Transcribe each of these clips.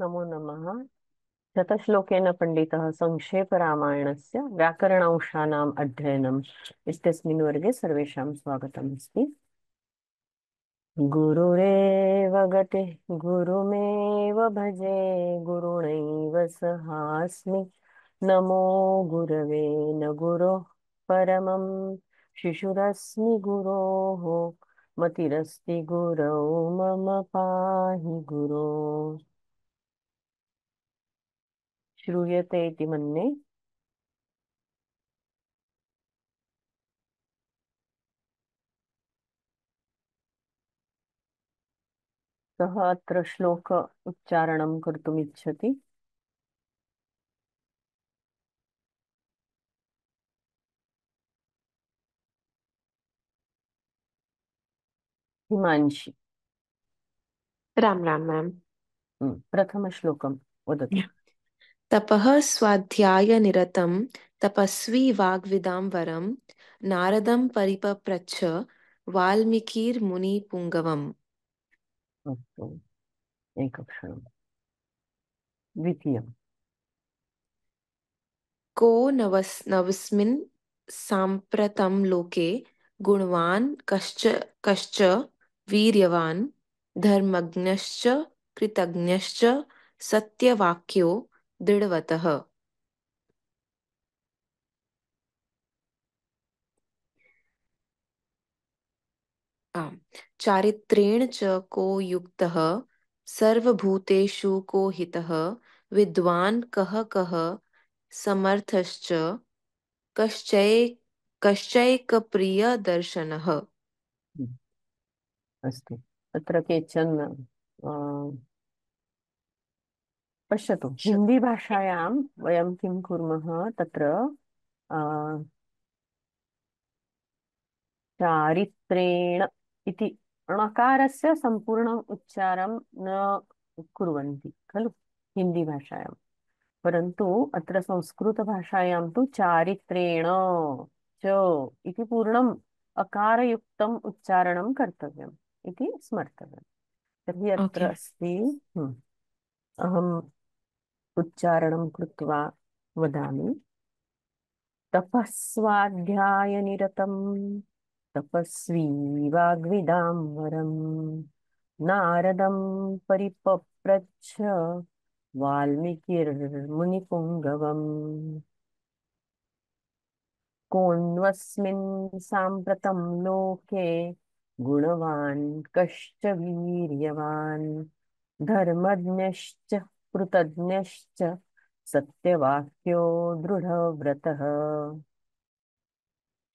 नमो नमः। शतश्लोकेन पण्डितः संक्षेपरामायणस्य व्याकरणांशानाम् अध्ययनम् इत्यस्मिन् वर्गे सर्वेषां स्वागतम् अस्ति। गुरुरेव गतिः गुरुमेव भजे गुरुणैव सहास्मि नमो गुरवे न गुरोः परमं शिशुरस्मि गुरोः मतिरस्ति गुरौ मम पाहि गुरो। श्रूयते इति मन्ये। कः अत्र श्लोक उच्चारणं कर्तुमिच्छति? हिमांशि। राम राम मैम। प्रथमश्लोकं वदतु। तपः स्वाध्यायनिरतं तपस्वी वाग्विदां वरं नारदं परिपप्रच्छ वाल्मीकिर्मुनिपुङ्गवम्। अस्तु, एकक्षणं। द्वितीयं। को नवस्मिन् साम्प्रतं लोके गुणवान् कश्च वीर्यवान् धर्मज्ञश्च कृतज्ञश्च सत्यवाक्यो दृढवतः। आम्। चारित्रेण च को युक्तः सर्वभूतेषु को हितः विद्वान् कः समर्थश्च कश्चैकप्रियदर्शनः। हम्म, अस्तु। अत्र केचन पश्यतु, हिन्दीभाषायां वयं किं कुर्मः तत्र अ, चारित्रेण इति णकारस्य सम्पूर्णम् उच्चारं न कुर्वन्ति खलु हिन्दीभाषायां। परन्तु अत्र संस्कृतभाषायां तु चारित्रेण च इति पूर्णम् अकारयुक्तम् उच्चारणं कर्तव्यम् इति स्मर्तव्यम्। तर्हि अत्र ओके। अस्ति। अहम् उच्चारणं कृत्वा वदामि। तपस्वाध्यायनिरतं तपस्वी वाग्विदाम्बरम् नारदं परिपप्रच्छ वाल्मीकिर्मुनिपुङ्गवम्। कोऽन्वस्मिन् साम्प्रतं लोके गुणवान् कश्च वीर्यवान् धर्मज्ञश्च कृतज्ञश्च सत्यवाक्यो दृढव्रतः।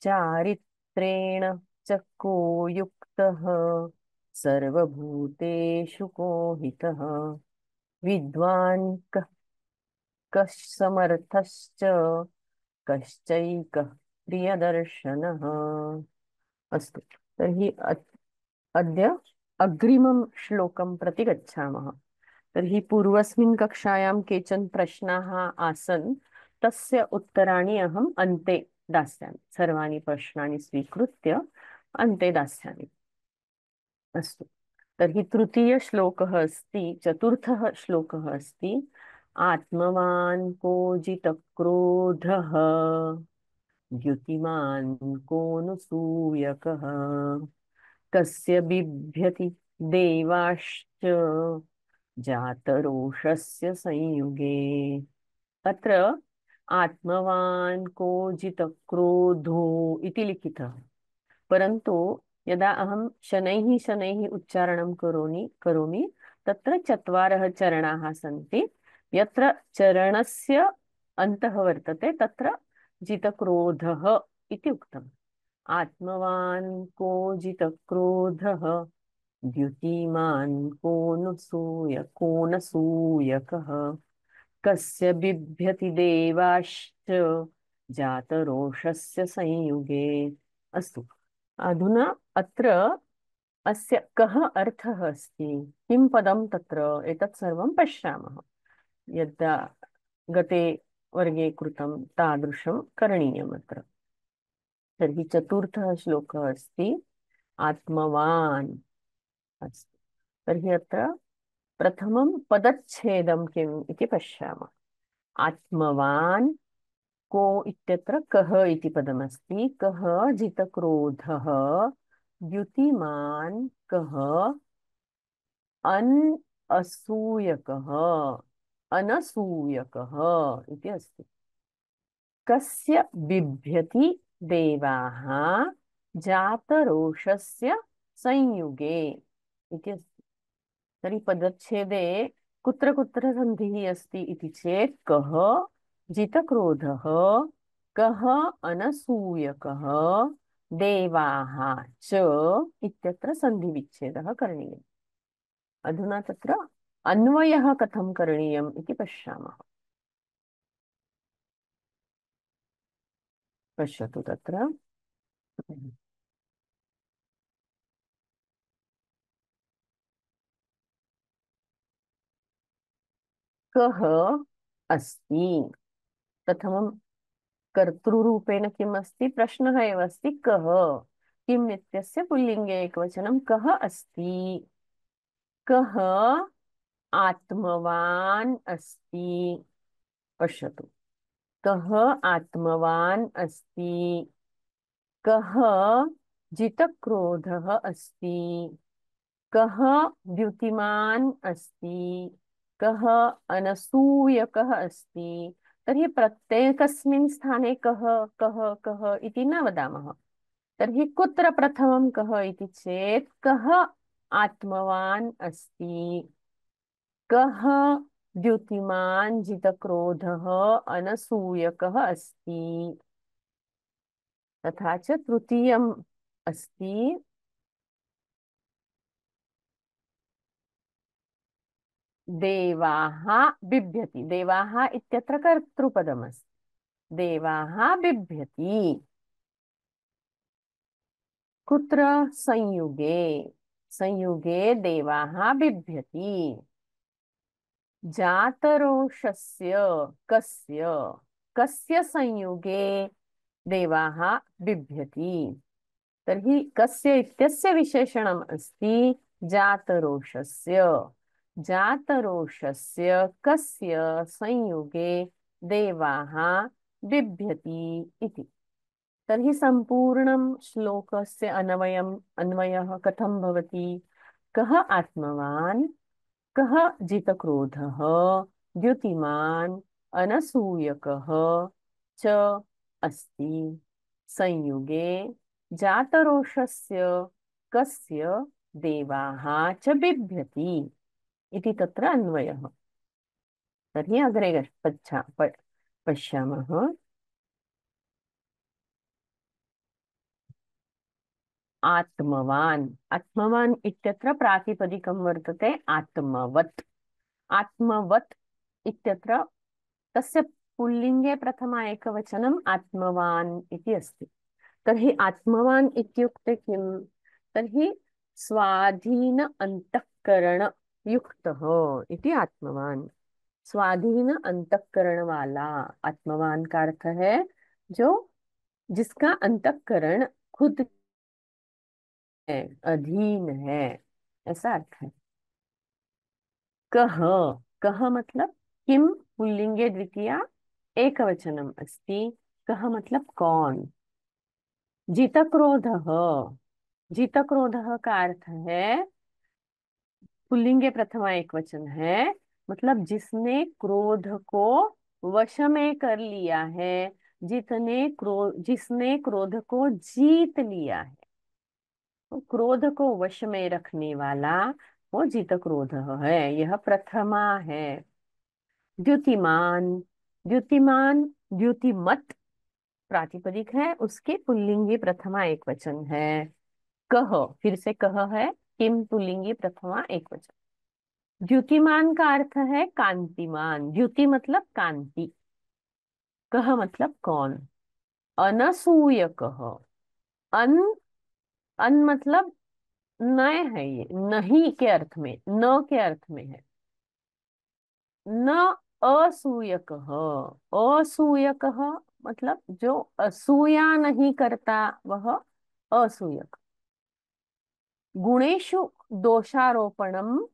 चारित्रेण च को युक्तः सर्वभूतेषु को हितः विद्वान् कः समर्थश्च कश्चैकः प्रियदर्शनः। अस्तु, तर्हि अद्य अग्रिमं श्लोकं प्रति गच्छामः। तर्हि पूर्वस्मिन् कक्षायां केचन प्रश्नाः आसन्, तस्य उत्तराणि अहम् अन्ते दास्यामि। सर्वाणि प्रश्नानि स्वीकृत्य अन्ते दास्यामि। अस्तु, तर्हि तृतीयश्लोकः अस्ति, चतुर्थः श्लोकः अस्ति। आत्मवान् को जितक्रोधः द्युतिमान् को नु सूयकः कस्य बिभ्यति देवाश्च जातरोषस्य संयुगे। अत्र आत्मवान् को जितक्रोधो इति लिखितः, परन्तु यदा अहं शनैः शनैः उच्चारणं करोमि तत्र चत्वारः चरणाः सन्ति। यत्र चरणस्य अन्तः वर्तते तत्र जितक्रोधः इति उक्तम्। आत्मवान् को जितक्रोधः द्युतिमान् को न सूयकः कस्य बिभ्यति देवाश्च जातरोषस्य संयुगे। अस्तु, अधुना अत्र अस्य कः अर्थः अस्ति, किं पदं तत्र, एतत् सर्वं पश्यामः। यदा गते वर्गे कृतं तादृशं करणीयम् अत्र। तर्हि चतुर्थः श्लोकः अस्ति आत्मवान्। अस्तु, तर्हि अत्र प्रथमं पदच्छेदं किम् इति पश्यामः। आत्मवान् को इत्यत्र कः इति पदमस्ति। कः जितक्रोधः, द्युतिमान् कः, अन् असूयकः, अनसूयकः इति अस्ति। कस्य बिभ्यति देवाः जातरोषस्य संयुगे इति अस्ति। तर्हि पदच्छेदे कुत्र कुत्र सन्धिः अस्ति इति चेत् कः जितक्रोधः, कः अनसूयकः, देवाः च इत्यत्र सन्धिविच्छेदः करणीयः। अधुना तत्र अन्वयः कथं करणीयम् इति पश्यामः। पश्यतु तत्र कः अस्ति। प्रथमं कर्तृरूपेण किम् अस्ति, प्रश्नः एव अस्ति कः। किम् इत्यस्य पुल्लिङ्गे एकवचनं कः अस्ति। कः आत्मवान् अस्ति। पश्यतु, कः आत्मवान् अस्ति, कः जितक्रोधः अस्ति, कः द्युतिमान् अस्ति, कः अनसूयकः अस्ति। तर्हि प्रत्येकस्मिन् स्थाने कः कः कः इति न वदामः। तर्हि कुत्र प्रथमं कः इति चेत् कः आत्मवान् अस्ति, कः द्युतिमान् जितक्रोधः अनसूयकः अस्ति। तथा च तृतीयम् अस्ति देवाः बिभ्यति। देवाः इत्यत्र कर्तृपदमस्ति। देवाः बिभ्यति कुत्र, संयुगे। संयुगे देवाः बिभ्यति। जातरोषस्य कस्य, कस्य संयुगे देवाः बिभ्यति। तर्हि कस्य इत्यस्य विशेषणम् अस्ति जातरोषस्य। जातरोषस्य कस्य संयुगे देवाः बिभ्यति इति। तर्हि सम्पूर्णं श्लोकस्य अन्वयः कथं भवति। कः आत्मवान्, कः जितक्रोधः, द्युतिमान् अनसूयकः च अस्ति संयुगे जातरोषस्य कस्य देवाः च बिभ्यति इति तत्र अन्वयः। तर्हि अग्रे पश्यामः। आत्मवान्। आत्मवान् इत्यत्र प्रातिपदिकं वर्तते आत्मवत्। आत्मवत् इत्यत्र तस्य पुल्लिङ्गे प्रथमा एकवचनम् आत्मवान् इति अस्ति। तर्हि आत्मवान् इत्युक्ते किम्। तर्हि स्वाधीन अंतःकरण युक्तः इति आत्मवान्। स्वाधीन अंतःकरण वाला। आत्मवान का अर्थ है जो, जिसका अंतःकरण खुद है, अधीन है, ऐसा अर्थ है। कः, कः मतलब किम, पुल्लिंगे द्वितीया एकवचनम अस्ति। कः मतलब कौन। जितक्रोधः। जितक्रोधः का अर्थ है, पुल्लिंगे प्रथमा एकवचन है, मतलब जिसने क्रोध को वश में कर लिया है, जिसने क्रोध को जीत लिया है। तो क्रोध को वश में रखने वाला वो जित क्रोध है, यह प्रथमा है। द्युतिमान। द्युतिमान, द्युतिमत प्रातिपदिक है, उसके पुल्लिंगी प्रथमा एकवचन है। कह, फिर से कह है, किम पुल्लिंगी प्रथमा एकवचन। द्युतिमान का अर्थ है कांतिमान। द्युति मतलब कांति, कह मतलब कौन। अनसूय कह। अन, अन मतलब नय है, ये नहीं के अर्थ में, न के अर्थ में है। न असूयक। असूयक मतलब जो असूया नहीं करता वह असूयक। गुणेषु दोषारोपणम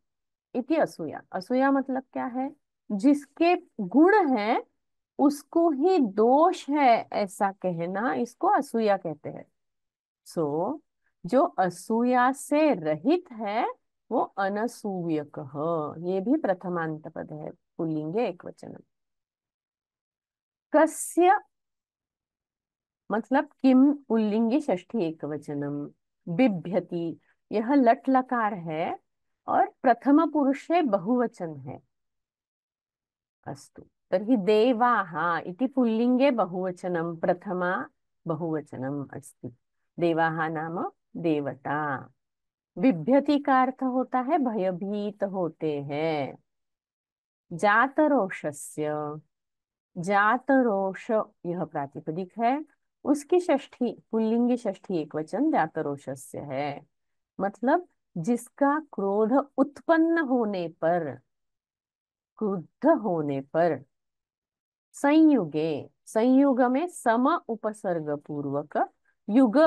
इति असूया। असूया मतलब क्या है? जिसके गुण है उसको ही दोष है, ऐसा कहना इसको असूया कहते हैं। सो जो असूया से रहित है वो अनसूयकः। ये भी प्रथमांत पद है, पुल्लिंगे एक वचन। कस्य मतलब किम, पुल्लिंगे षष्ठी एक वचनम। बिभ्यति, यह लट लकार है और प्रथम पुरुष है, बहुवचन है। अस्तु, तर्हि देवाः इति पुल्लिंगे बहुवचनं, प्रथमा बहुवचनम् अस्ति। देवाः नाम देवता। बिभ्यति का अर्थ होता है भयभीत होते हैं। जातरोषस्य, जातरोष यह प्रातिपदिक है, उसकी षष्ठी पुल्लिंगी षष्ठी एक वचन जातरोषस्य है। मतलब जिसका क्रोध उत्पन्न होने पर, क्रुद्ध होने पर, संयुगे, संयुग में सम उपसर्ग पूर्वक, युग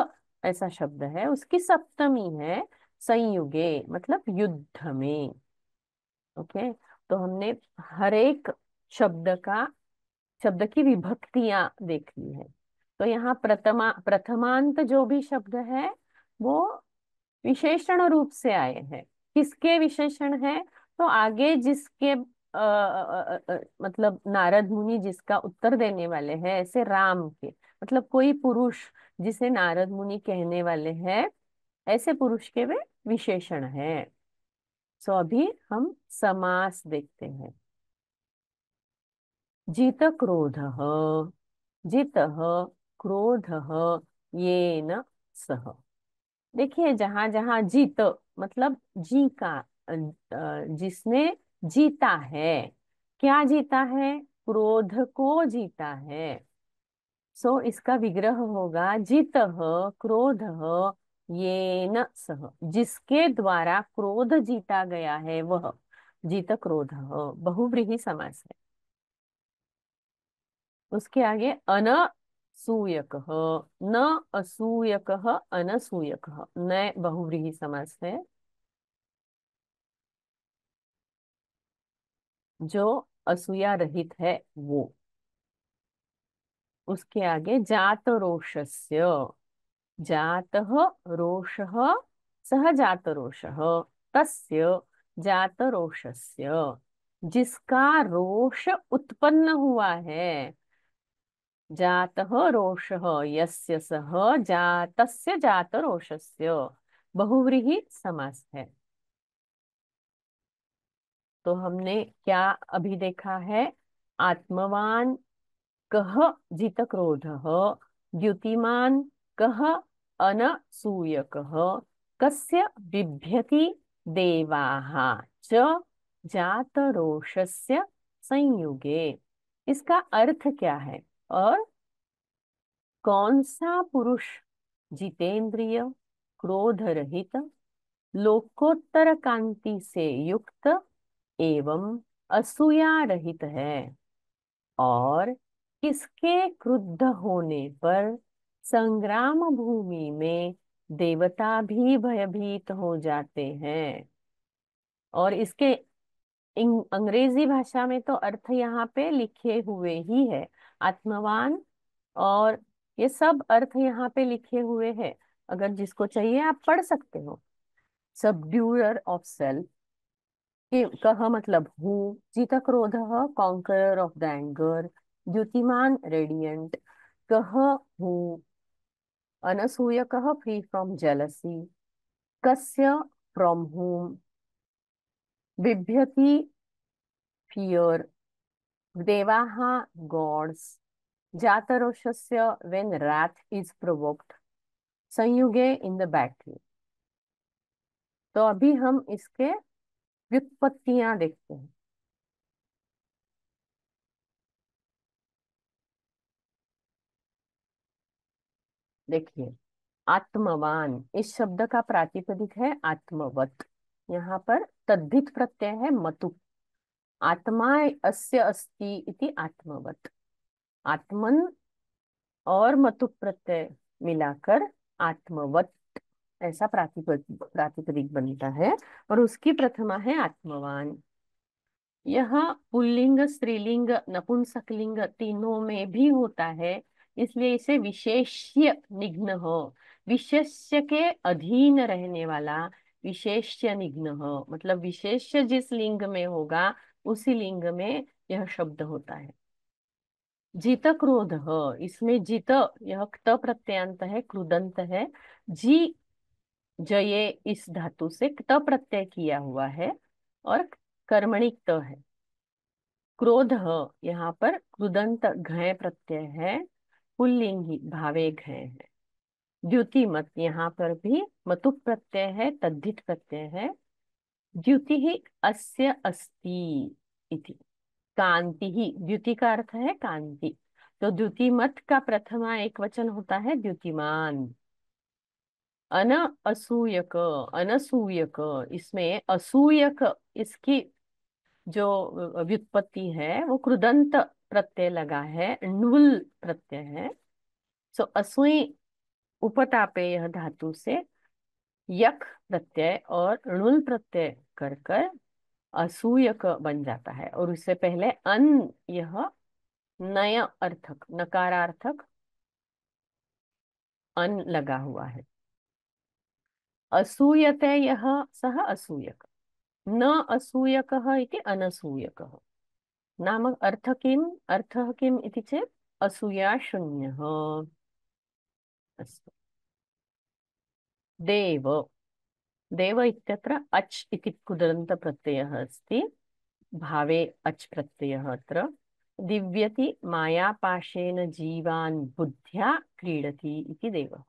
ऐसा शब्द है, उसकी सप्तमी है, संयुगे मतलब युद्ध में। ओके, तो हमने हर एक शब्द का, शब्द की विभक्तियां देख ली है। तो यहाँ प्रथमांत जो भी शब्द है वो विशेषण रूप से आए हैं। किसके विशेषण है? तो आगे जिसके मतलब नारद मुनि जिसका उत्तर देने वाले हैं, ऐसे राम के, मतलब कोई पुरुष जिसे नारद मुनि कहने वाले हैं, ऐसे पुरुष के वे विशेषण हैं। सो अभी हम समास देखते हैं। जित क्रोध, जित क्रोध, येन सह। देखिए जहां जहां जीत मतलब जी का, जिसने जीता है, क्या जीता है? क्रोध को जीता है। सो इसका विग्रह होगा जित क्रोध येन सह, जिसके द्वारा क्रोध जीता गया है वह। जीत क्रोध बहुव्रीहि समास है। उसके आगे अनसूयक, न असूयक, अनसूयक, न बहुव्रीहि समास है। जो असूया रहित है वो। उसके आगे जात रोषस्य, जातः रोषः, सह जात रोषः, तस्य जात रोषस्य, जिसका रोष उत्पन्न हुआ है। जातः रोषः यस्य सह जातस्य जात रोषस्य, बहुव्रीहि समास है। तो हमने क्या अभी देखा है? आत्मवान कः जित क्रोधः, द्युतिमान कः अनसूयकः, कस्य बिभ्यति देवाः च जातरोषस्य संयुगे। इसका अर्थ क्या है? और कौन सा पुरुष जितेंद्रिय, क्रोध रहित, लोकोत्तर कांति से युक्त एवं असूया रहित है, और किसके क्रुद्ध होने पर संग्राम भूमि में देवता भी भयभीत हो जाते हैं। और इसके अंग्रेजी भाषा में तो अर्थ यहाँ पे लिखे हुए ही है, आत्मवान, और ये सब अर्थ यहाँ पे लिखे हुए हैं। अगर जिसको चाहिए आप पढ़ सकते हो। सबड्यूअर ऑफ सेल्फ, कि कह मतलब हूँ, जित क्रोध कॉन्करर ऑफ द एंगर, द्युतिमान रेडियंट, कह हूँ, अनसूयक फ्री फ्रॉम जेलसी, कस्य फ्रॉम whom, बिभ्यति फियर, देवाः गॉड्स, जातरोषस्य व्हेन wrath इज प्रोवोक्ड, संयुगे इन द बैटल। तो अभी हम इसके व्युत्पत्तियां देखते हैं। देखिए, आत्मवान इस शब्द का प्रातिपदिक है आत्मवत। यहाँ पर तद्धित प्रत्यय है मतु। आत्मा अस्य अस्ति इति आत्मवत। आत्मन और मतु प्रत्यय मिलाकर आत्मवत ऐसा प्रातिपदिक बनता है। और उसकी प्रथमा है आत्मवान। यह पुल्लिंग, स्त्रीलिंग, नपुंसकलिंग तीनों में भी होता है, इसलिए इसे विशेष्य निघ्न हो, विशेष्य के अधीन रहने वाला विशेष्य निघ्न हो, मतलब विशेष्य जिस लिंग में होगा उसी लिंग में यह शब्द होता है। जित क्रोध हो, इसमें जित, यह क्त प्रत्ययांत है, कृदंत है। जी, जये इस धातु से क्त प्रत्यय किया हुआ है और कर्मणि क्त है। क्रोध, यहाँ पर कृदंत घय प्रत्यय है, पुल्लिंगी भावे घय है। द्युतिमत, यहाँ पर भी मतु प्रत्यय है, तद्धित प्रत्यय है। द्युति ही अस्य अस्ति इति। कांति ही, द्युति का अर्थ है कांति, तो द्युतिमत का प्रथमा एक वचन होता है द्युतिमान। अन असूयक, अनसूयक, इसमें असूयक, इसकी जो व्युत्पत्ति है वो कृदंत प्रत्यय लगा है, णुल प्रत्यय है। सो असुई उपतापे यह धातु से यक प्रत्यय और णुल प्रत्यय कर कर असूयक बन जाता है। और उससे पहले अन, यह नय अर्थक, नकारार्थक अन लगा हुआ है। असूयते यह सह असूयक, न असूयकः इति अनसूयकः। नाम अर्थः किम् इति चेत् असूया शून्यः। अस्तु। देव, देव इत्यत्र अच् इति कुदन्तप्रत्ययः अस्ति, भावे अच् प्रत्ययः अत्र। दिव्यति मायापाशेन जीवान् बुद्ध्या क्रीडति इति देवः।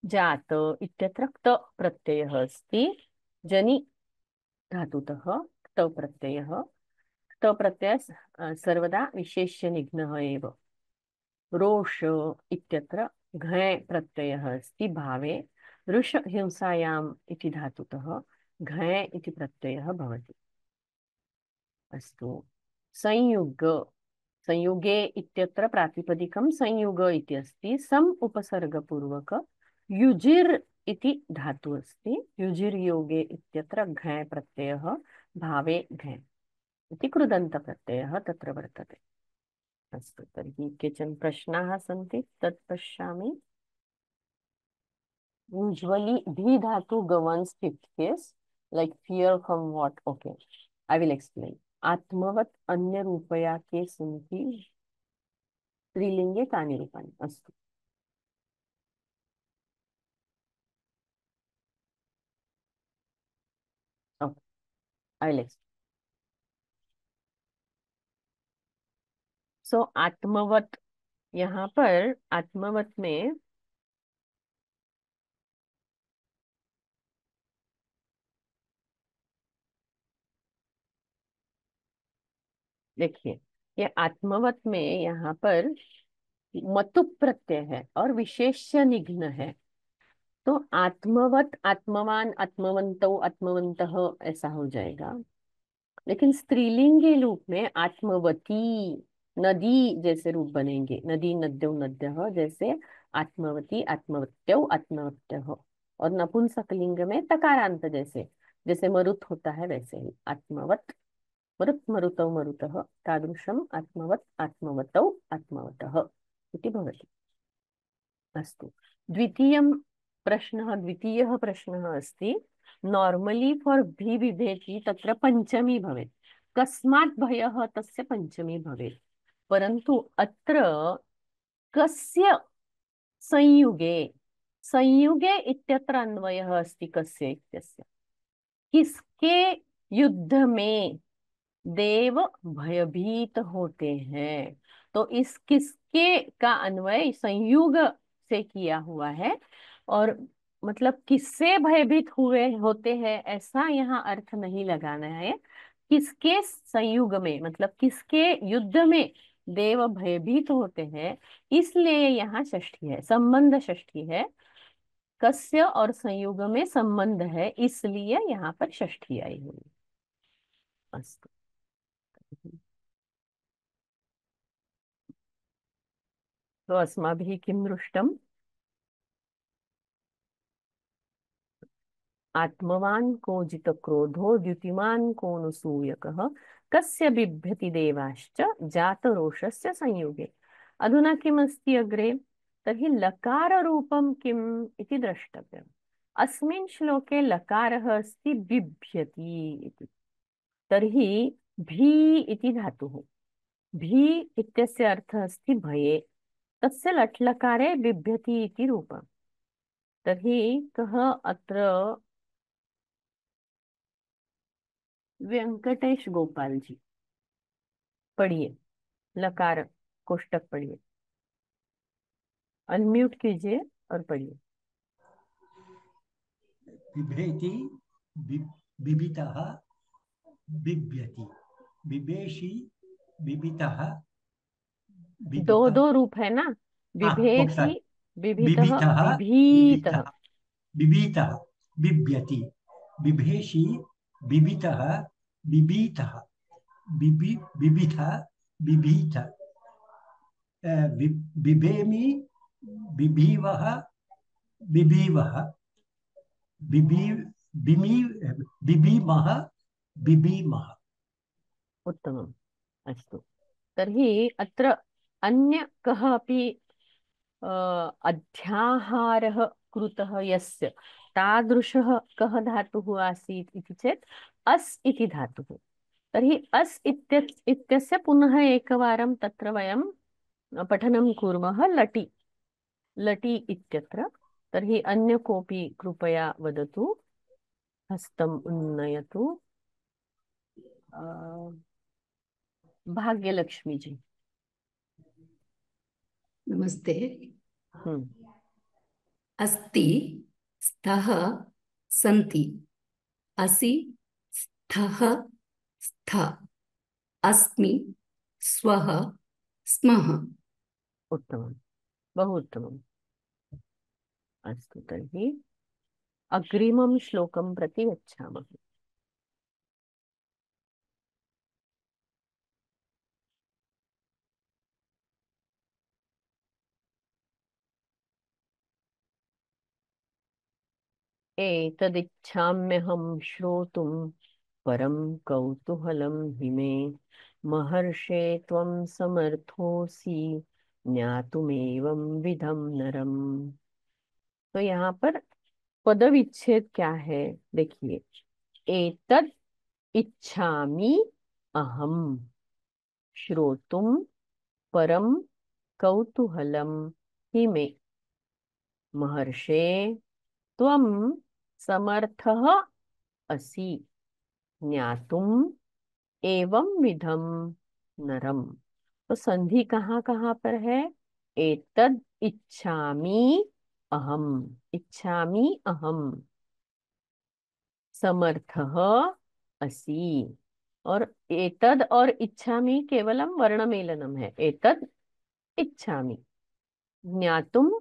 जात इत्यत्र क्त प्रत्ययः अस्ति, जनि धातुतः क्त प्रत्ययः। क्त प्रत्यय सर्वदा विशेष्यनिघ्नः एव। रोष इत्यत्र घय प्रत्ययः अस्ति, भावे रुष हिंसायाम् इति धातुतः घय इति प्रत्ययः भवति। अस्तु। संयुग, संयुगे इत्यत्र प्रातिपदिकं संयुग इति अस्ति, सम् उपसर्गपूर्वक युजिर् इति धातु अस्ति। युजिर् योगे इत्यत्र घय प्रत्ययः, भावे घय इति कृदन्तप्रत्ययः तत्र वर्तते। अस्तु, तर्हि केचन प्रश्नाः सन्ति, तत् पश्यामि। Usually, the dhatu governs fifth case, like fear from what? Okay, I will explain. आत्मवत् अन्य रूपया के सन्ति स्त्रीलिंगे तानि रूपाणि। अस्तु। Okay, I will explain. So आत्मवत्, यहाँ पर आत्मवत् में देखिए, ये आत्मवत् में यहाँ पर मतु प्रत्यय है और विशेष्य निघ्न है। तो आत्मवत, आत्मवान, आत्मवंतो, आत्मवंतः ऐसा हो जाएगा। लेकिन स्त्रीलिंगी रूप में आत्मवती, नदी जैसे रूप बनेंगे, नदी, नद्यो, नद्यः, जैसे आत्मवती, आत्मवत्यो, आत्मवत्यः। और नपुंसकलिंग में तकारांत, जैसे जैसे मरुत होता है वैसे ही आत्मवत, मरुत, मरुतौ, मरुतः, तादृशम् आत्मवत्, आत्मवतौ, आत्मवतः इति भवति। अस्तु। द्वितीयः प्रश्नः अस्ति, नॉर्मली फॉर भी बिभेति तत्र पंचमी भवेत्, कस्मात् भयः तस्य पंचमी भवेत्, परन्तु अत्र कस्य संयुगे, संयुगे इत्यत्र अन्वयः अस्ति, कस्य इत्यस्य, किसके युद्ध में देव भयभीत होते हैं। तो इस किसके का अन्वय संयुग से किया हुआ है, और मतलब किससे भयभीत हुए होते हैं ऐसा यहाँ अर्थ नहीं लगाना है। किसके संयुग में, मतलब किसके युद्ध में देव भयभीत होते हैं, इसलिए यहाँ षष्ठी है, संबंध षष्ठी है। कस्य और संयुग में संबंध है, इसलिए यहाँ पर षष्ठी आई हुई। अस्तु। तो अस्माभिः किं दृष्टम्? आत्मवान को जित क्रोधो द्युतिमान को अनुसूयकः कस्य बिभ्यति देवाश्च जात रोषस्य संयुगे। अधुना किमस्ति अग्रे? तर्हि लकाररूपं किम् इति द्रष्टव्यम्। अस्मिन् श्लोके लकारः अस्ति बिभ्यति इति। तर्हि भी इति धातुः। भी इत्यस्य अर्थः अस्ति भये। तस्य लट्लकारे बिभ्यति इति रूपम्। तर्हि कः अत्र? वेंकटेश गोपाल जी, पढ़िए। लकार कोष्टक पढ़िए, अनम्यूट कीजिए और पढ़िए। बिभेति, बिबितः, बिभ्यति, बिभेषि, बिबितः, दो बिबित, दो रूप है ना, sorry, बिभेति, विभितः, बिबितः, विभीतः। बिबितः, बिबितः, बिभ्यति, बिभेषि, बिबितः, बिबीतः, बिबिथ, बिभीत, बिभेमि, बिभीवः, बिभीवः, बिबी, बिमी, बिबीमः, बिबीमः। उत्तमम्। अस्तु, तर्हि अत्र अन्य कः अपि अध्याहारः कृतः यस्य तादृशः कः धातुः आसीत् इति चेत् अस् इति धातुः। तर्हि अस् इत्यस्य पुनः एकवारं तत्र वयं पठनं कुर्मः। लटि, लटि इत्यत्र। तर्हि अन्य कोऽपि कृपया वदतु, हस्तम् उन्नयतु। भाग्यलक्ष्मी जी। नमस्ते। हम्म। अस्ति, स्तः, सन्ति, असि, स्थः, स्थ, अस्मि, स्वः, स्मः। उत्तमं, बहु उत्तमम्। अस्तु, तर्हि अग्रिमं श्लोकं प्रति गच्छामः। एतदिच्छाम्यहं श्रोतुं परं कौतूहलं हि मे, महर्षे त्वं समर्थोऽसि ज्ञातुमेवं विधं नरम। तो यहाँ पर पद विच्छेद क्या है, देखिए। एतद इच्छामि अहम श्रोतुम परम कौतूहलम हि मे, महर्षे त्वं समर्थः असि ज्ञातुम एवं विधम नरम। तो संधि कहाँ कहाँ पर है? एतद इच्छामि अहम, इच्छामि अहम, समर्थः असि। और एतद और इच्छामि केवलम वर्णमेलनम है। एतद इच्छामि, ज्ञातुम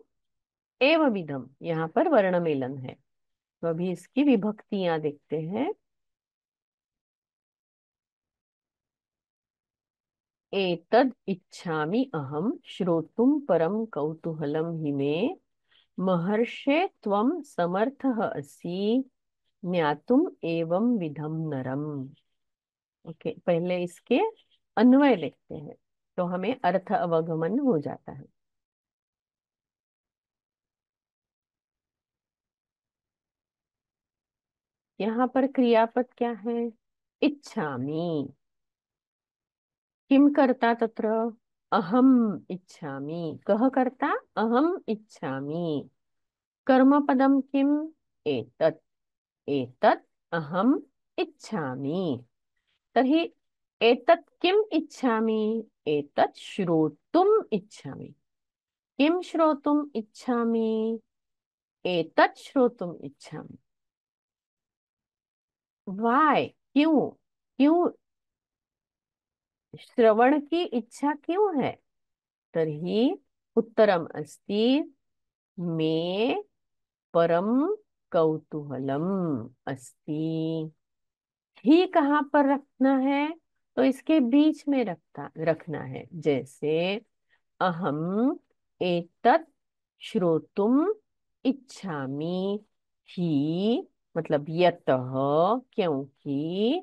एव विधम, यहाँ पर वर्णमेलन है। तो अभी इसकी विभक्तियां देखते हैं। एतद इच्छामि अहम श्रोतुम परम कौतूहलम हि मे, महर्षे त्वं समर्थः असि ज्ञातुम एवं विधम नरम। ओके, पहले इसके अन्वय देखते हैं तो हमें अर्थ अवगमन हो जाता है। यहाँ पर क्रियापद क्या है? इच्छामि। किम कर्ता तत्र? अहम इच्छामि। कः कर्ता? अहम इच्छामि। कर्मपदम किम? एतत्, एतत् अहम इच्छामि। तर्हि एतत् किम इच्छामि? एतत् श्रोतुम इच्छामि। किम श्रोतुम इच्छामि? एतत् श्रोतुम इच्छामि। वाय, क्यों? क्यों श्रवण की इच्छा क्यों है? तर्हि उत्तरम अस्ति मे परम कौतूहलम अस्ति। ही कहाँ पर रखना है? तो इसके बीच में रखना है। जैसे अहम एतत् श्रोतुम इच्छामि, ही मतलब यतः, क्योंकि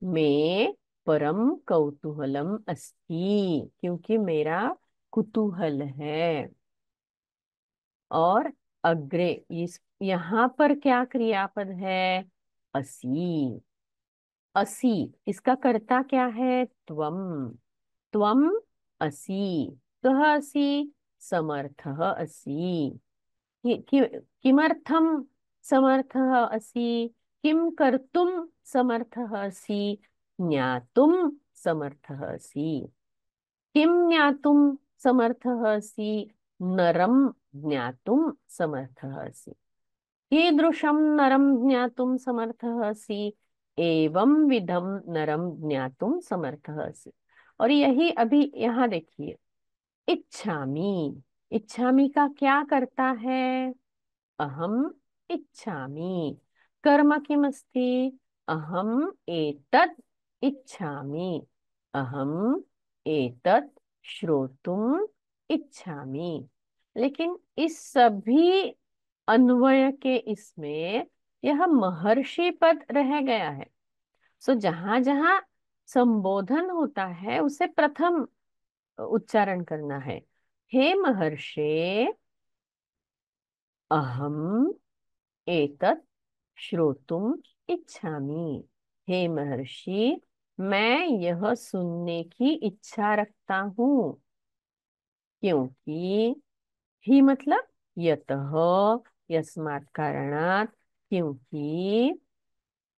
मैं परम कौतूहलम अस्ति, क्योंकि मेरा कुतूहल है। और अग्रे, इस यहाँ पर क्या क्रियापद है? असी। असी, इसका कर्ता क्या है? त्वम। त्वम असि, कः असि? समर्थः असि। किमर्थं समर्थः असि? किं कर्तुं समर्थः असि? ज्ञातुं समर्थः असि। किं ज्ञातुं समर्थः असि? नरं ज्ञातुं समर्थः असि। कीदृशं नरं ज्ञातुं समर्थः असि? एवं विधम नरम ज्ञातुं समर्थः असि। और यही अभी यहाँ देखिए, इच्छामि। इच्छामि का क्या करता है? अहम इच्छामि। कर्म किमस्ति? अहम एतत् इच्छामि। अहम एतत् श्रोतुम इच्छामि। लेकिन इस सभी अन्वय के इसमें यह महर्षि पद रह गया है। सो जहां जहां संबोधन होता है उसे प्रथम उच्चारण करना है। हे महर्षे, अहम एतत् श्रोतुम इच्छामि। हे महर्षि, मैं यह सुनने की इच्छा रखता हूँ। क्योंकि, ही मतलब यतः, यस्मात् कारणात्, क्योंकि।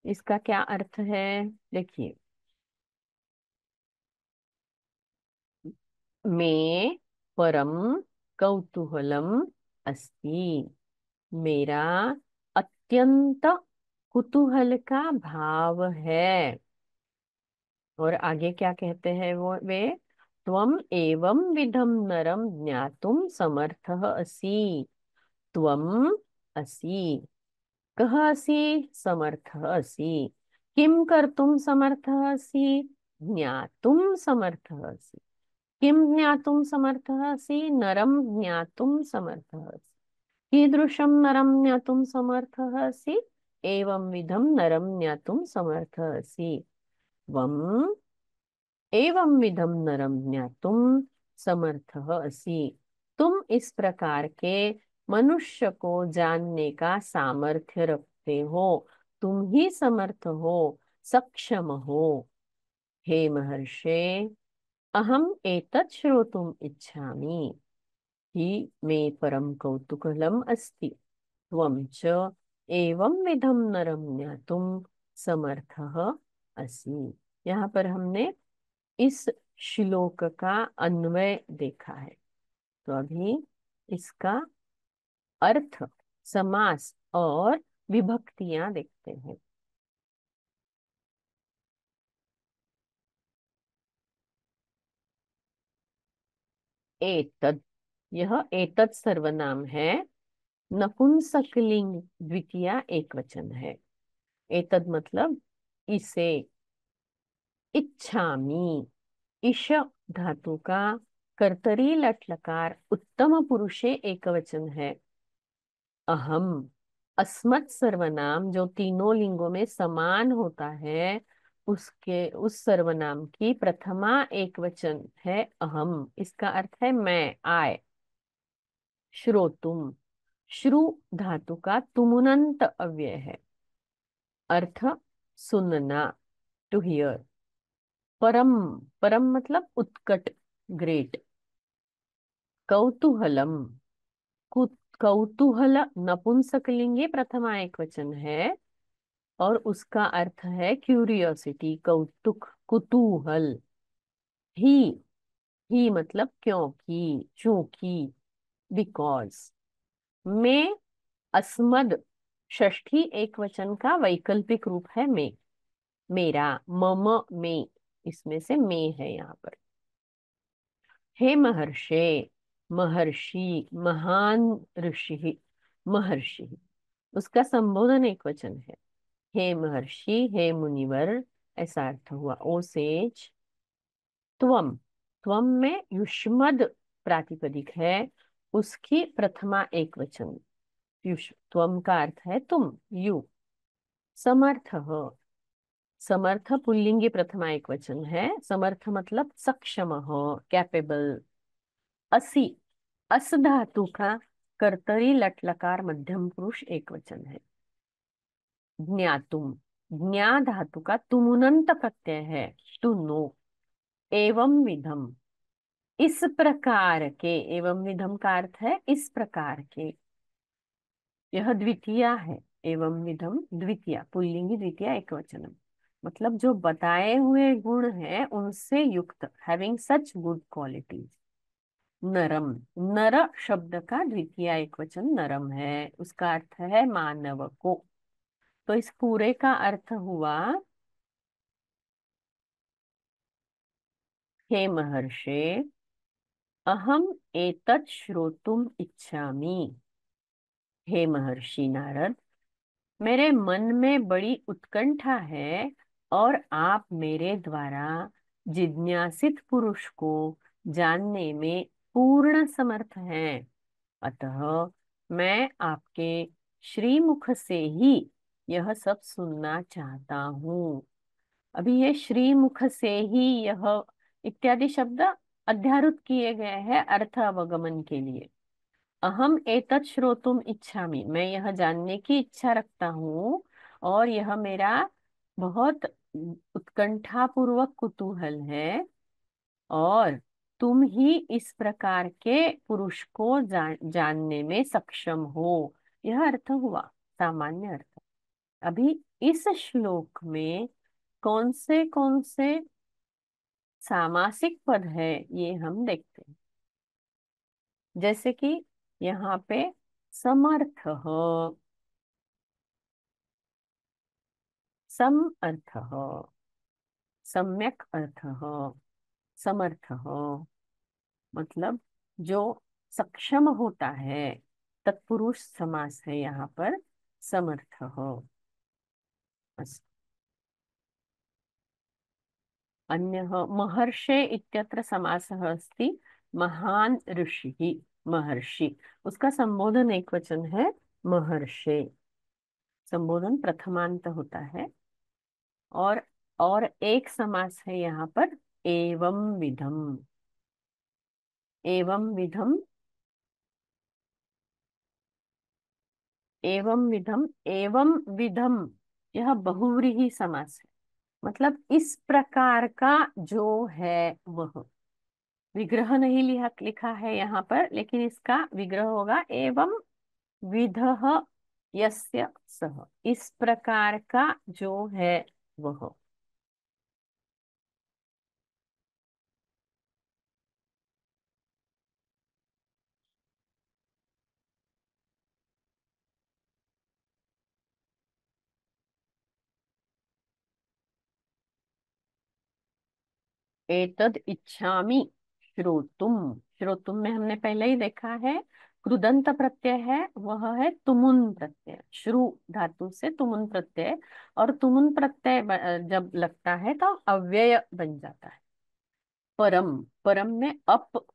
इसका क्या अर्थ है? देखिए, मैं परम कौतूहलम अस्ति, मेरा अत्यंत कुतूहल का भाव है। और आगे क्या कहते हैं वे? त्वम एवं विधम नरम ज्ञातुम समर्थः असि। त्वम असि, कः असि? समर्थः असि। किम कर्तुम समर्थः असि? ज्ञातुम समर्थः असि। किं ज्ञातुं समर्थः असि? नरं ज्ञातुं समर्थः असि। कीदृशं नरं ज्ञातुं समर्थः असि? एवं विधं नरं ज्ञातुं समर्थः असि। त्वम् एवं विधम नरम ज्ञातुम समर्थः असि। तुम इस प्रकार के मनुष्य को जानने का सामर्थ्य रखते हो। तुम ही समर्थ हो, सक्षम हो। हे महर्षे, अहम एतत् श्रोतुम इच्छामि। हि मे परम कौतूहलम अस्ति। त्वं च एवं विधम नरम ज्ञातुम समर्थः असि। यहाँ पर हमने इस श्लोक का अन्वय देखा है। तो अभी इसका अर्थ, समास और विभक्तियां देखते हैं। एतद, यह एतद सर्वनाम है, नपुंसकलिंग द्वितीया एक वचन है। एतद मतलब इसे। इच्छामि, ईश धातु का कर्तरी लट लकार उत्तम पुरुषे एक वचन है। अहम, अस्मत् सर्वनाम जो तीनों लिंगों में समान होता है, उसके उस सर्वनाम की प्रथमा एक वचन है अहम। इसका अर्थ है मैं, आय। श्रोतुम, श्रु धातु का तुमुनंत अव्यय है। अर्थ सुनना, टू हियर। परम, परम मतलब उत्कट, ग्रेट। कौतूहलम, कौतूहल नपुंसकलिंगे प्रथमा एक वचन है और उसका अर्थ है क्यूरियोसिटी, कौतुक, कुतूहल। ही, ही मतलब क्योंकि, चूंकि, बिकॉज। में, अस्मद षष्ठी एक वचन का वैकल्पिक रूप है में, मेरा, मम, में, इसमें से में है यहाँ पर। हे महर्षे, महर्षि, महान ऋषि, महर्षि, उसका संबोधन एक वचन है। हे महर्षि, हे मुनिवर, ऐसा अर्थ हुआ। ओ सेज। त्वम, त्वम में युष्मद प्रातिपदिक है, उसकी प्रथमा एक वचन। त्वम का अर्थ है तुम, यू। समर्थ, समर्थ पुल्लिंगी प्रथमा एक वचन है। समर्थ मतलब सक्षम हो, कैपेबल। असी, अस धातु का कर्तरी लट लकार मध्यम पुरुष एक वचन है। ज्ञातुम, ज्ञा धातु का तुमुनंत प्रत्यय है, टू नो। एवं विधम, इस प्रकार के, एवं विधम का अर्थ है इस प्रकार के। यह द्वितीया है, एवं विधम द्वितीया, पुल्लिंगी द्वितीया एक वचनम, मतलब जो बताए हुए गुण है उनसे युक्त, हैविंग सच गुड क्वालिटीज। नरम, नर शब्द का द्वितीय एक वचन नरम है, उसका अर्थ है मानव को। तो इस पूरे का अर्थ हुआ, हे महर्षे, अहम एतत् श्रोतुम इच्छामि। हे महर्षि नारद, मेरे मन में बड़ी उत्कंठा है और आप मेरे द्वारा जिज्ञासित पुरुष को जानने में पूर्ण समर्थ हैं। अतः मैं आपके श्रीमुख से ही यह सब सुनना चाहता हूँ। अभी ये श्रीमुख से ही यह इत्यादि शब्द अध्यारोप किए गए हैं अर्थ अवगमन के लिए। अहम एतत् श्रोतुम इच्छामि, मैं यह जानने की इच्छा रखता हूँ और यह मेरा बहुत उत्कंठा पूर्वक कुतूहल है। और तुम ही इस प्रकार के पुरुष को जानने में सक्षम हो। यह अर्थ हुआ, सामान्य अर्थ। अभी इस श्लोक में कौन से सामासिक पद है ये हम देखते हैं। जैसे कि यहाँ पे समर्थ, सम अर्थ, सम्यक अर्थ, समर्थ, मतलब जो सक्षम होता है, तत्पुरुष समास है यहाँ पर, समर्थ हो। अन्यः महर्षे इत्यत्र समासः अस्ति, महान ऋषिः, महर्षि, उसका संबोधन एक वचन है महर्षे। संबोधन प्रथमांत होता है। और और एक समास है यहाँ पर एवं विधम। एवं विधम, एवं विधम, एवं विधम, यह बहुव्रीहि समास है, मतलब इस प्रकार का जो है वह। विग्रह नहीं लिखा है यहाँ पर, लेकिन इसका विग्रह होगा एवं विधः यस्य सः, इस प्रकार का जो है वह। एतद इच्छामि श्रोतुम, श्रोतुम में हमने पहले ही देखा है कृदंत प्रत्यय है, वह है तुमुन प्रत्यय, श्रु धातु से तुमुन प्रत्यय। और तुमुन प्रत्यय जब लगता है तो अव्यय बन जाता है। परम, परम में अप,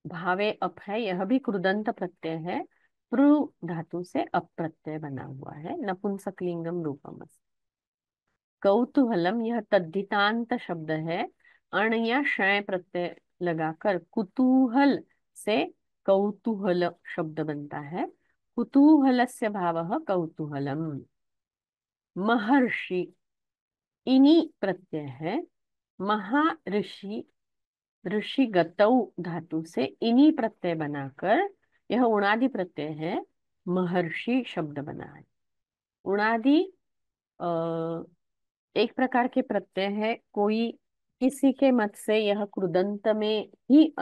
भावे अप है, यह भी कृदंत प्रत्यय है। प्रु धातु से अप प्रत्यय बना हुआ है, नपुंसकलिंगम रूपम। कौतूहलम, यह तद्धितांत शब्द है, अण या शय प्रत्यय लगाकर कुतूहल से कौतूहल शब्द बनता है। कुतूहलस्य भावः कौतूहलम। महर्षि, इनि प्रत्यय है। महर्षि, ऋषि गतौ धातु से इनि प्रत्यय बनाकर यह उणादि प्रत्यय है, महर्षि शब्द बना है। उणादि एक प्रकार के प्रत्यय है, कोई किसी के मत से यह कृदंत में ही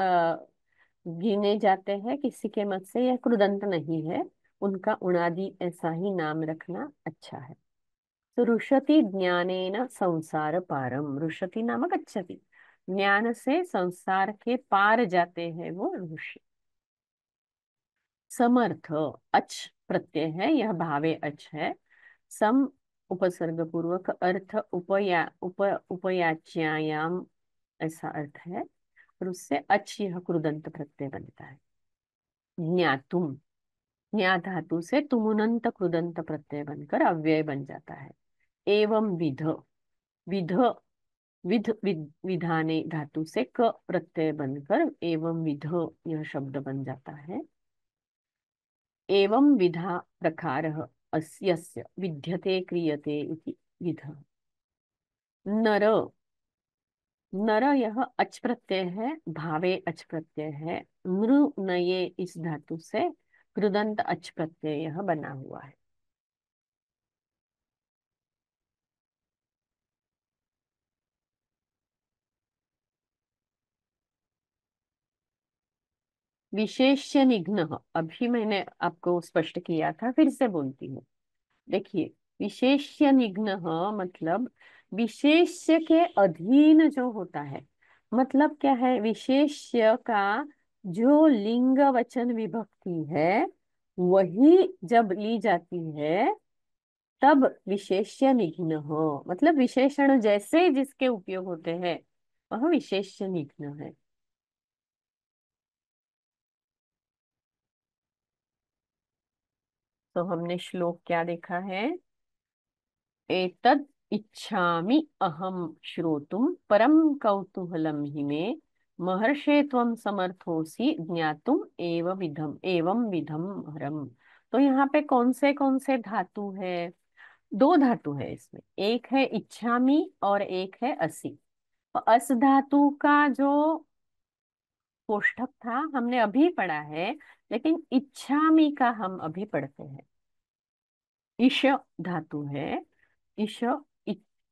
गिने जाते हैं, किसी के मत से यह कृदंत नहीं है, उनका उणादि ऐसा ही नाम रखना अच्छा है। तो रुषति ज्ञानेन संसार पारम, रुषति नाम गच्छति, ज्ञान से संसार के पार जाते हैं वो ऋषि। समर्थ, अच प्रत्यय है, यह भावे अच है। सम उपसर्ग पूर्वक, अर्थ उपयाच्यायाम, ऐसा अर्थ है, और उससे अच यह कृदंत प्रत्यय बनता है। ज्ञातुम, ज्ञा धातु से तुमुनंत कृदंत प्रत्यय बनकर अव्यय बन जाता है। एवं विध, विध, विधाने धातु से क प्रत्यय बनकर एवं विध यह शब्द बन जाता है। एवं विधा प्रकारः अस्यस्य विद्यते क्रियते इति विधः। नर, नर यह अच प्रत्यय है, भावे अच प्रत्यय है। नृ नये इस धातु से कृदंत अच प्रत्यय यह बना हुआ है। विशेष्य निघ्न, अभी मैंने आपको स्पष्ट किया था, फिर से बोलती हूँ। देखिए, विशेष्य निघ्न मतलब विशेष्य के अधीन जो होता है, मतलब क्या है, विशेष्य का जो लिंग वचन विभक्ति है वही जब ली जाती है तब विशेष्य निघ्न हो, मतलब विशेषण जैसे जिसके उपयोग होते हैं वह विशेष्य निघ्न है। तो हमने श्लोक क्या देखा है, एतद् इच्छामि अहम श्रोतुम परम कौतूहलम हि मे महर्षे त्वं समर्थोसि ज्ञातुम एवं विधम हरम। तो यहाँ पे कौन से धातु है, दो धातु है इसमें, एक है इच्छामि और एक है असि। तो अस धातु का जो कोष्ठक था हमने अभी पढ़ा है, लेकिन इच्छामि का हम अभी पढ़ते हैं। ईश धातु है, ईश,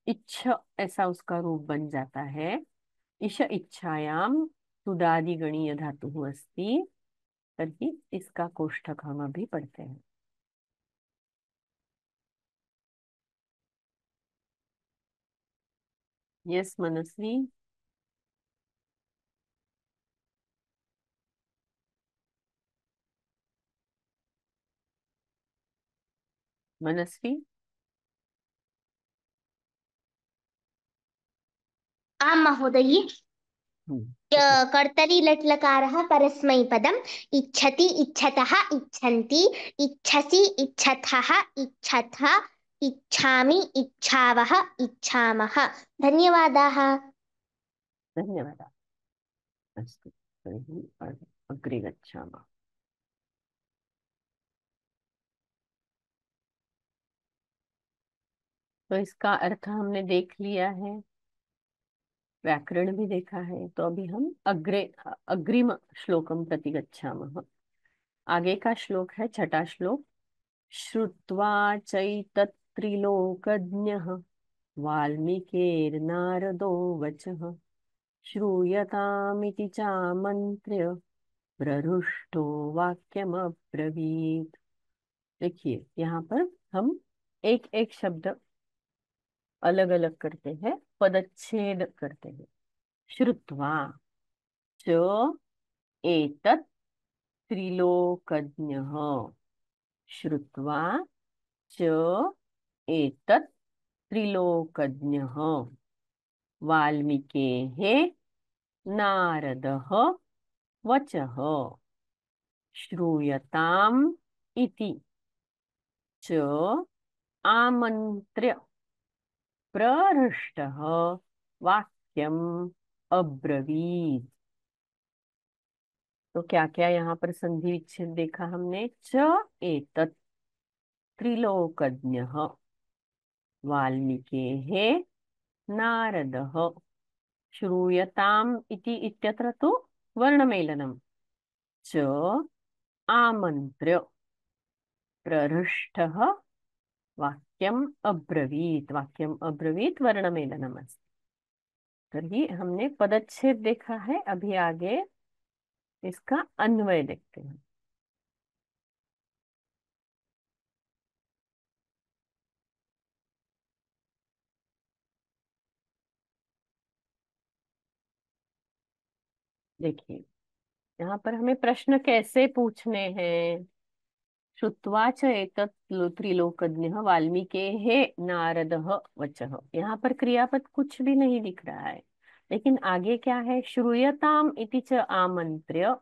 इच्छ ऐसा उसका रूप बन जाता है। ईश इच्छायाम सुदादिगणीय धातु अस्ति, तर्हि इसका कोष्ठक हम अभी पढ़ते हैं। यस मनस्वी। मनस्वी। आं महोदयी। हम्म, कर्तरि लट् लकारः परस्मैपदम्। इच्छति इच्छतः इच्छन्ति इच्छसि इच्छथः इच्छथ इच्छामि इच्छावः इच्छामः। धन्यवादाः। धन्यवादः। अस्तु, तर्हि अग्रे गच्छामः। तो इसका अर्थ हमने देख लिया है, व्याकरण भी देखा है। तो अभी हम अग्रिम श्लोकम प्रति गच्छामः। आगे का श्लोक है छठा श्लोक। श्रुत्वा चैतत्त्रिलोकज्ञः वाल्मीकिर्नारदो वचः श्रूयतामिति चामन्त्र्य प्रहृष्टो वाक्यमब्रवीत्। देखिए, यहाँ पर हम एक एक शब्द अलग अलग करते हैं, पदच्छेद करते हैं। श्रुत्वा च एतत् त्रिलोकज्ञः, श्रुत्वा च एतत् त्रिलोकज्ञः वाल्मीकेः नारदः वचः श्रूयताम् इति च आमन्त्र्य प्रहृष्टः वाक्यम् अब्रवीत्। तो क्या क्या यहाँ पर संधि विच्छेद देखा हमने, च एतत् त्रिलोकज्ञः वाल्मीकेः नारदः श्रूयताम् इति इत्यत्र तु वर्णमेलनम्। च आमन्त्र्य प्रहृष्टः वाक्यम् अब्रवीत् वर्णमेलनमस्ति। तर्हि हमने पदच्छेद देखा है, अभी आगे इसका अन्वय देखते हैं। देखिए, यहाँ पर हमें प्रश्न कैसे पूछने हैं। श्रुत्वा च एतत् त्रिलोकज्ञः वाल्मीकेः नारदः वचः। यहाँ पर क्रियापद कुछ भी नहीं दिख रहा है, लेकिन आगे क्या है, श्रूयताम इति च आमन्त्र्य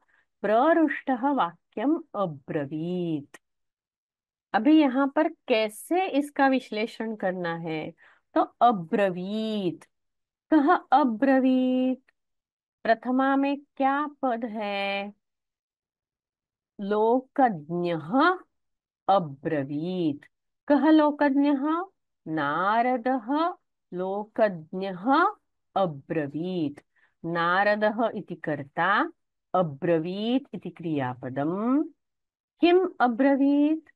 प्रहृष्टः वाक्यम अब्रवीत्। अभी यहाँ पर कैसे इसका विश्लेषण करना है? तो अब्रवीत, कह अब्रवीत, प्रथमा में क्या पद है? लोकज्ञः अब्रवीत्। कः लोकज्ञः? नारदः लोकज्ञः अब्रवीत्। नारदः इति कर्ता, अब्रवीत् इति क्रियापदम्। किम् अब्रवीत्?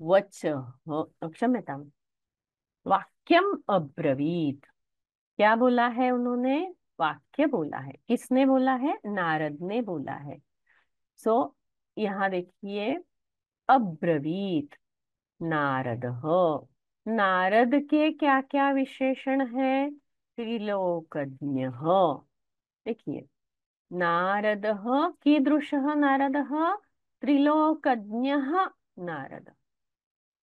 वचः, क्षम्यताम्, वाक्यम अब्रवीत्। क्या बोला है उन्होंने? वाक्य बोला है। किसने बोला है? नारद ने बोला है। सो यहाँ देखिए, अब्रवीत नारद। नारद के क्या क्या विशेषण है? त्रिलोकज्ञ। देखिए, नारद कीदृशः नारदः? त्रिलोकज्ञ नारद।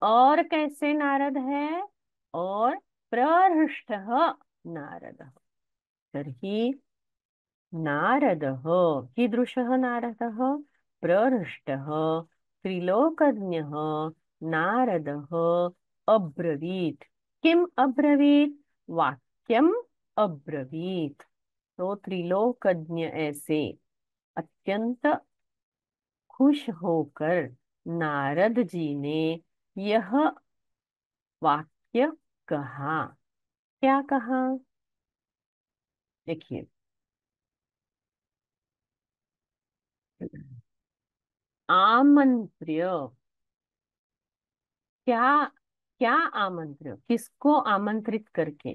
और कैसे नारद है? और प्रहृष्टः नारद। तर्हि नारदः कीदृशः नारदः? प्रहृष्टः त्रिलोकज्ञः नारदः अब्रवीत्। किम् अब्रवीत्? वाक्यम् अब्रवीत्। तो त्रिलोकज्ञ ऐसे अत्यंत खुश होकर नारद जी ने यह वाक्य कहा। क्या कहा? देखिए, आमंत्र्य। क्या क्या आमंत्र्य? किसको आमंत्रित करके?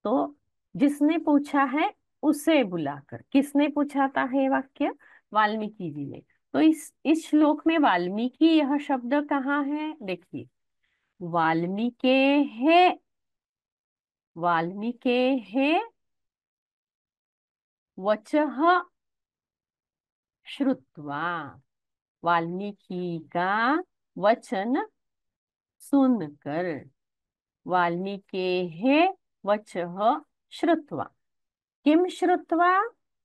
तो जिसने पूछा है उसे बुलाकर। किसने पूछा था ये वाक्य? वाल्मीकि जी ने। तो इस श्लोक में वाल्मीकि यह शब्द कहाँ है? देखिए, वाल्मीकि है, वाल्मीकि है वचः श्रुत्वा। वाल्मीकि का वचन सुनकर। वाल्मीकेः वचः श्रुत्वा। किम श्रुत्वा?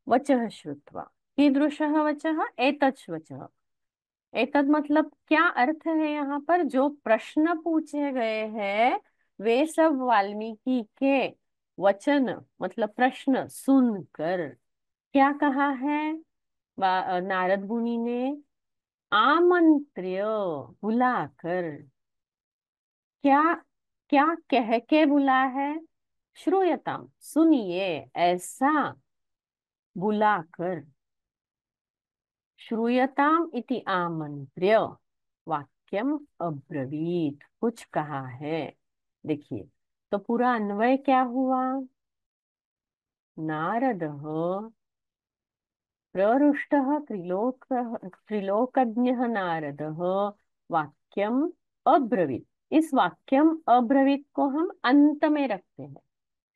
वचः श्रुत्वा। कीदृशः वचः? एतत् वचः। एतत् मतलब क्या अर्थ है यहाँ पर? जो प्रश्न पूछे गए हैं वे सब वाल्मीकि के वचन मतलब प्रश्न सुनकर क्या कहा है नारद मुनि ने? आमंत्र्य, बुलाकर। क्या क्या कह के बुला है? श्रूयताम, सुनिए, ऐसा बुलाकर। श्रूयताम इति आमंत्र्य वाक्यम अब्रवीत, कुछ कहा है। देखिए, तो पूरा अन्वय क्या हुआ? नारदः प्ररुष्टः त्रिलोकज्ञः नारदः वाक्यम अब्रवीत। इस वाक्यम अब्रवीत को हम अंत में रखते हैं।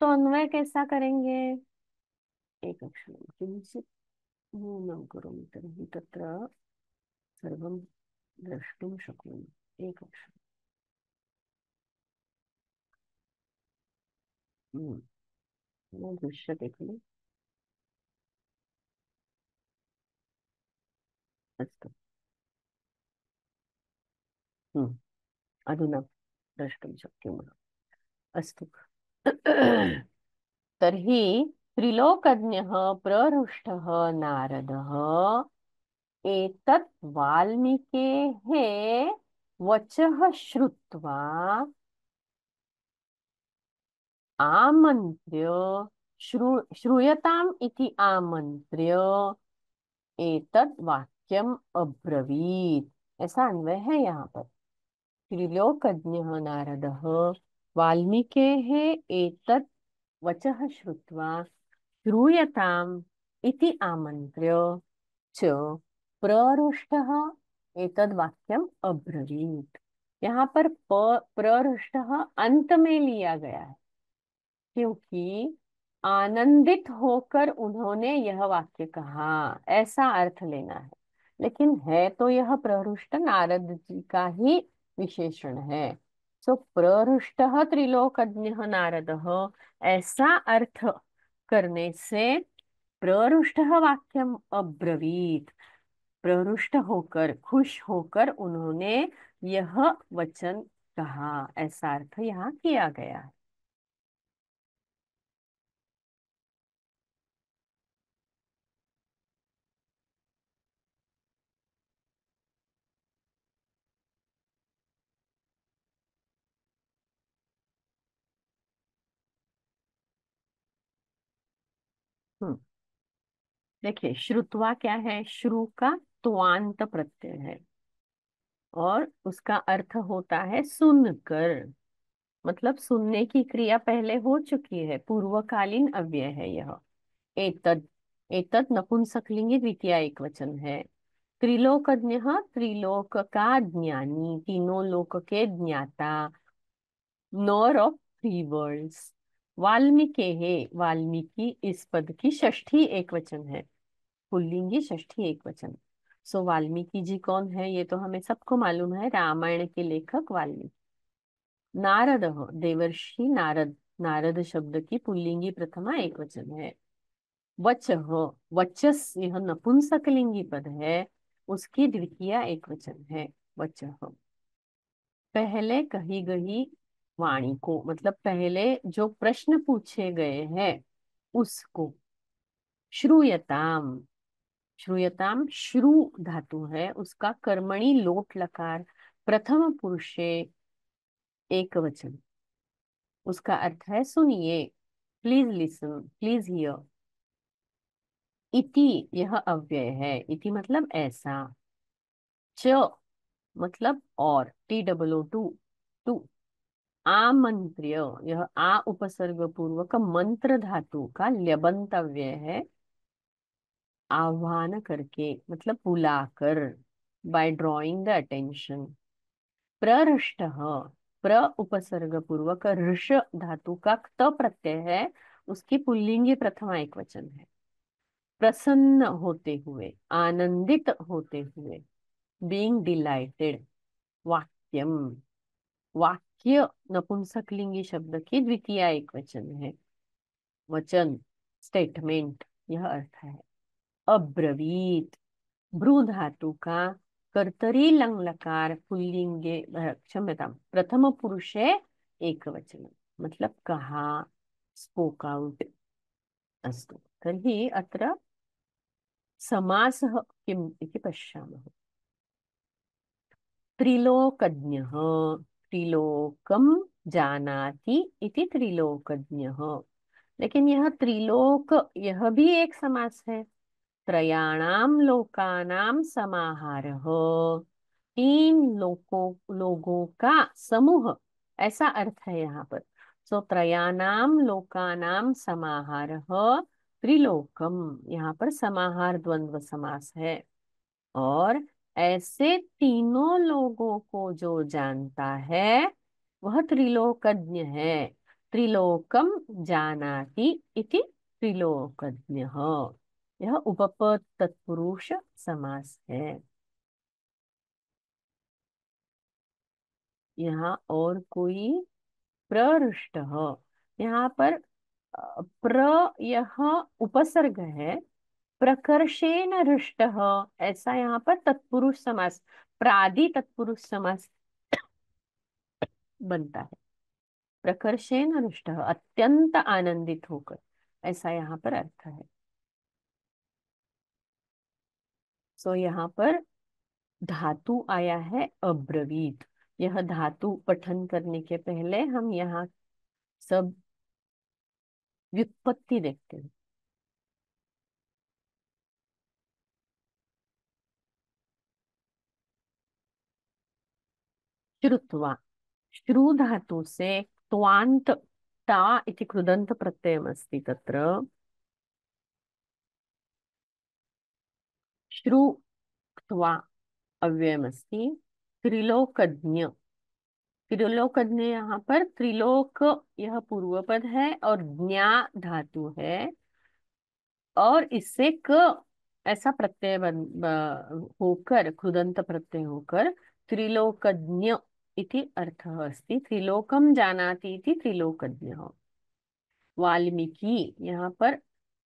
तो अन्वय कैसा करेंगे? एक अक्षरं किंचित न्यूनं करोमि तर्हि तत्र सर्वं द्रष्टुं शक्नोमि। एक अक्षरं न दृश्यते खलु? अस्तु। अधुना द्रष्टुं शक्नुमः। अस्तु। तर्हि त्रिलोकज्ञः प्रहृष्टः नारदः एतत् वाल्मीकेः वचः श्रुत्वा आमन्त्र्य, श्रूयताम् इति आमन्त्र्य एतद् वाक्यम अब्रवीत्। ऐसा अन्वय है यहाँ पर। त्रिलोकज्ञः नारदः वाल्मीकेः एतत् वचः श्रुत्वा श्रूयताम् इति आमन्त्र्य च प्रहृष्टः एतद् वाक्यम अब्रवीत्। यहाँ पर प्रहृष्टः अंत में लिया गया है क्योंकि आनंदित होकर उन्होंने यह वाक्य कहा, ऐसा अर्थ लेना है। लेकिन है तो यह प्रहृष्ट नारद जी का ही विशेषण है। सो प्रहृष्ट त्रिलोकज्ञ नारदः, ऐसा अर्थ करने से प्रहृष्ट वाक्यम अब्रवीत। प्रहृष्ट होकर, खुश होकर उन्होंने यह वचन कहा, ऐसा अर्थ यहाँ किया गया है। हम्म, देखिए श्रुत्वा क्या है, श्रु का त्वांत प्रत्यय है और उसका अर्थ होता है सुनकर, मतलब सुनने की क्रिया पहले हो चुकी है, पूर्वकालीन अव्यय है यह। एतद, एतद नपुंसकलिंगी द्वितीय एक वचन है। त्रिलोकज्ञ, त्रिलोक का ज्ञानी, तीनों लोक के ज्ञाता, nor of three world's. Valmiki है, वाल्मीकि इस पद की षष्ठी एक वचन है, पुल्लिंगी षष्ठी एक वचन। सो वाल्मीकि जी कौन है, ये तो हमें सबको मालूम है, रामायण के लेखक वाल्मीकि। नारद, देवर्षि नारद, नारद शब्द की पुल्लिंगी प्रथमा एक वचन है। वच, वचस यह नपुंसकलिंगी पद है, उसकी द्वितीय एक वचन है, वच। पहले कही गई वाणी को, मतलब पहले जो प्रश्न पूछे गए हैं उसको। श्रूयताम, श्रूयताम श्रु धातु है, उसका कर्मणि लोट लकार प्रथम पुरुषे एक वचन, उसका अर्थ है सुनिए, प्लीज लिसन, प्लीज हियर। इति यह अव्यय है, इति मतलब ऐसा। च मतलब और, TOO टू। आमंत्र्य, यह आ उपसर्ग पूर्वक मंत्र धातु का ल्यबंत अव्यय है, आह्वान करके मतलब बुलाकर, बाय ड्रॉइंग द अटेंशन। प्रहृष्ट, प्र उपसर्ग पूर्वक ऋष धातु का क्त प्रत्यय है, उसकी पुल्लिंगी प्रथमा एक वचन है। प्रसन्न होते हुए, आनंदित होते हुए, बीइंग डिलाइटेड। वाक्यम, वाक्य नपुंसकलिंगी शब्द की द्वितीय एक वचन है, वचन स्टेटमेंट, यह अर्थ है। अब्रवीत, भ्रू धातु का कर्तरी लंग लकार पुल्लिंगे, क्षम्यतां प्रथम पुरुषे एक वचन, मतलब कहा, स्पोक आउट। अस्तु, तर्हि अत्र समासः किम् इति पश्यामः। त्रिलोकज्ञः, त्रिलोकम जानाति इति त्रिलोकज्ञः। लेकिन यह त्रिलोक, यह भी एक समास है। त्रयाणाम लोकानाम समाहारः, तीन लोगों का समूह, ऐसा अर्थ है यहाँ पर। सो त्रयाणाम लोकानाम समाहारः त्रिलोकम, यहाँ पर समाहार द्वंद्व समास है। और ऐसे तीनों लोगों को जो जानता है वह त्रिलोकज्ञ है। त्रिलोकम जानाति इति त्रिलोकज्ञ, यह उपपद तत्पुरुष समास है। यहाँ और कोई प्रहृष्ट, यहाँ पर प्र यह उपसर्ग है, प्रकर्षेण हृष्ट, ऐसा यहाँ पर तत्पुरुष समास, प्रादि तत्पुरुष समास बनता है। प्रकर्षेण हृष्ट, अत्यंत आनंदित होकर, ऐसा यहाँ पर अर्थ है। सो यहाँ पर धातु आया है अब्रवीत। यह धातु पठन करने के पहले हम यहाँ सब व्युत्पत्ति देखते हैं। श्रुत्वा, श्रु धातु से त्वांत, ता इति कृदंत प्रत्ययमस्ति तत्र। श्रुत्वा अव्ययमस्ति। त्रिलोकज्ञ, त्रिलोकज्ञ यहाँ पर त्रिलोक यह पूर्व पद है और ज्ञा धातु है, और इससे क ऐसा प्रत्यय होकर, कृदंत प्रत्यय होकर त्रिलोकज्ञ इति अर्थः अस्ति। त्रिलोकम जानाति इति त्रिलोकज्ञ। वाल्मीकि, यहाँ पर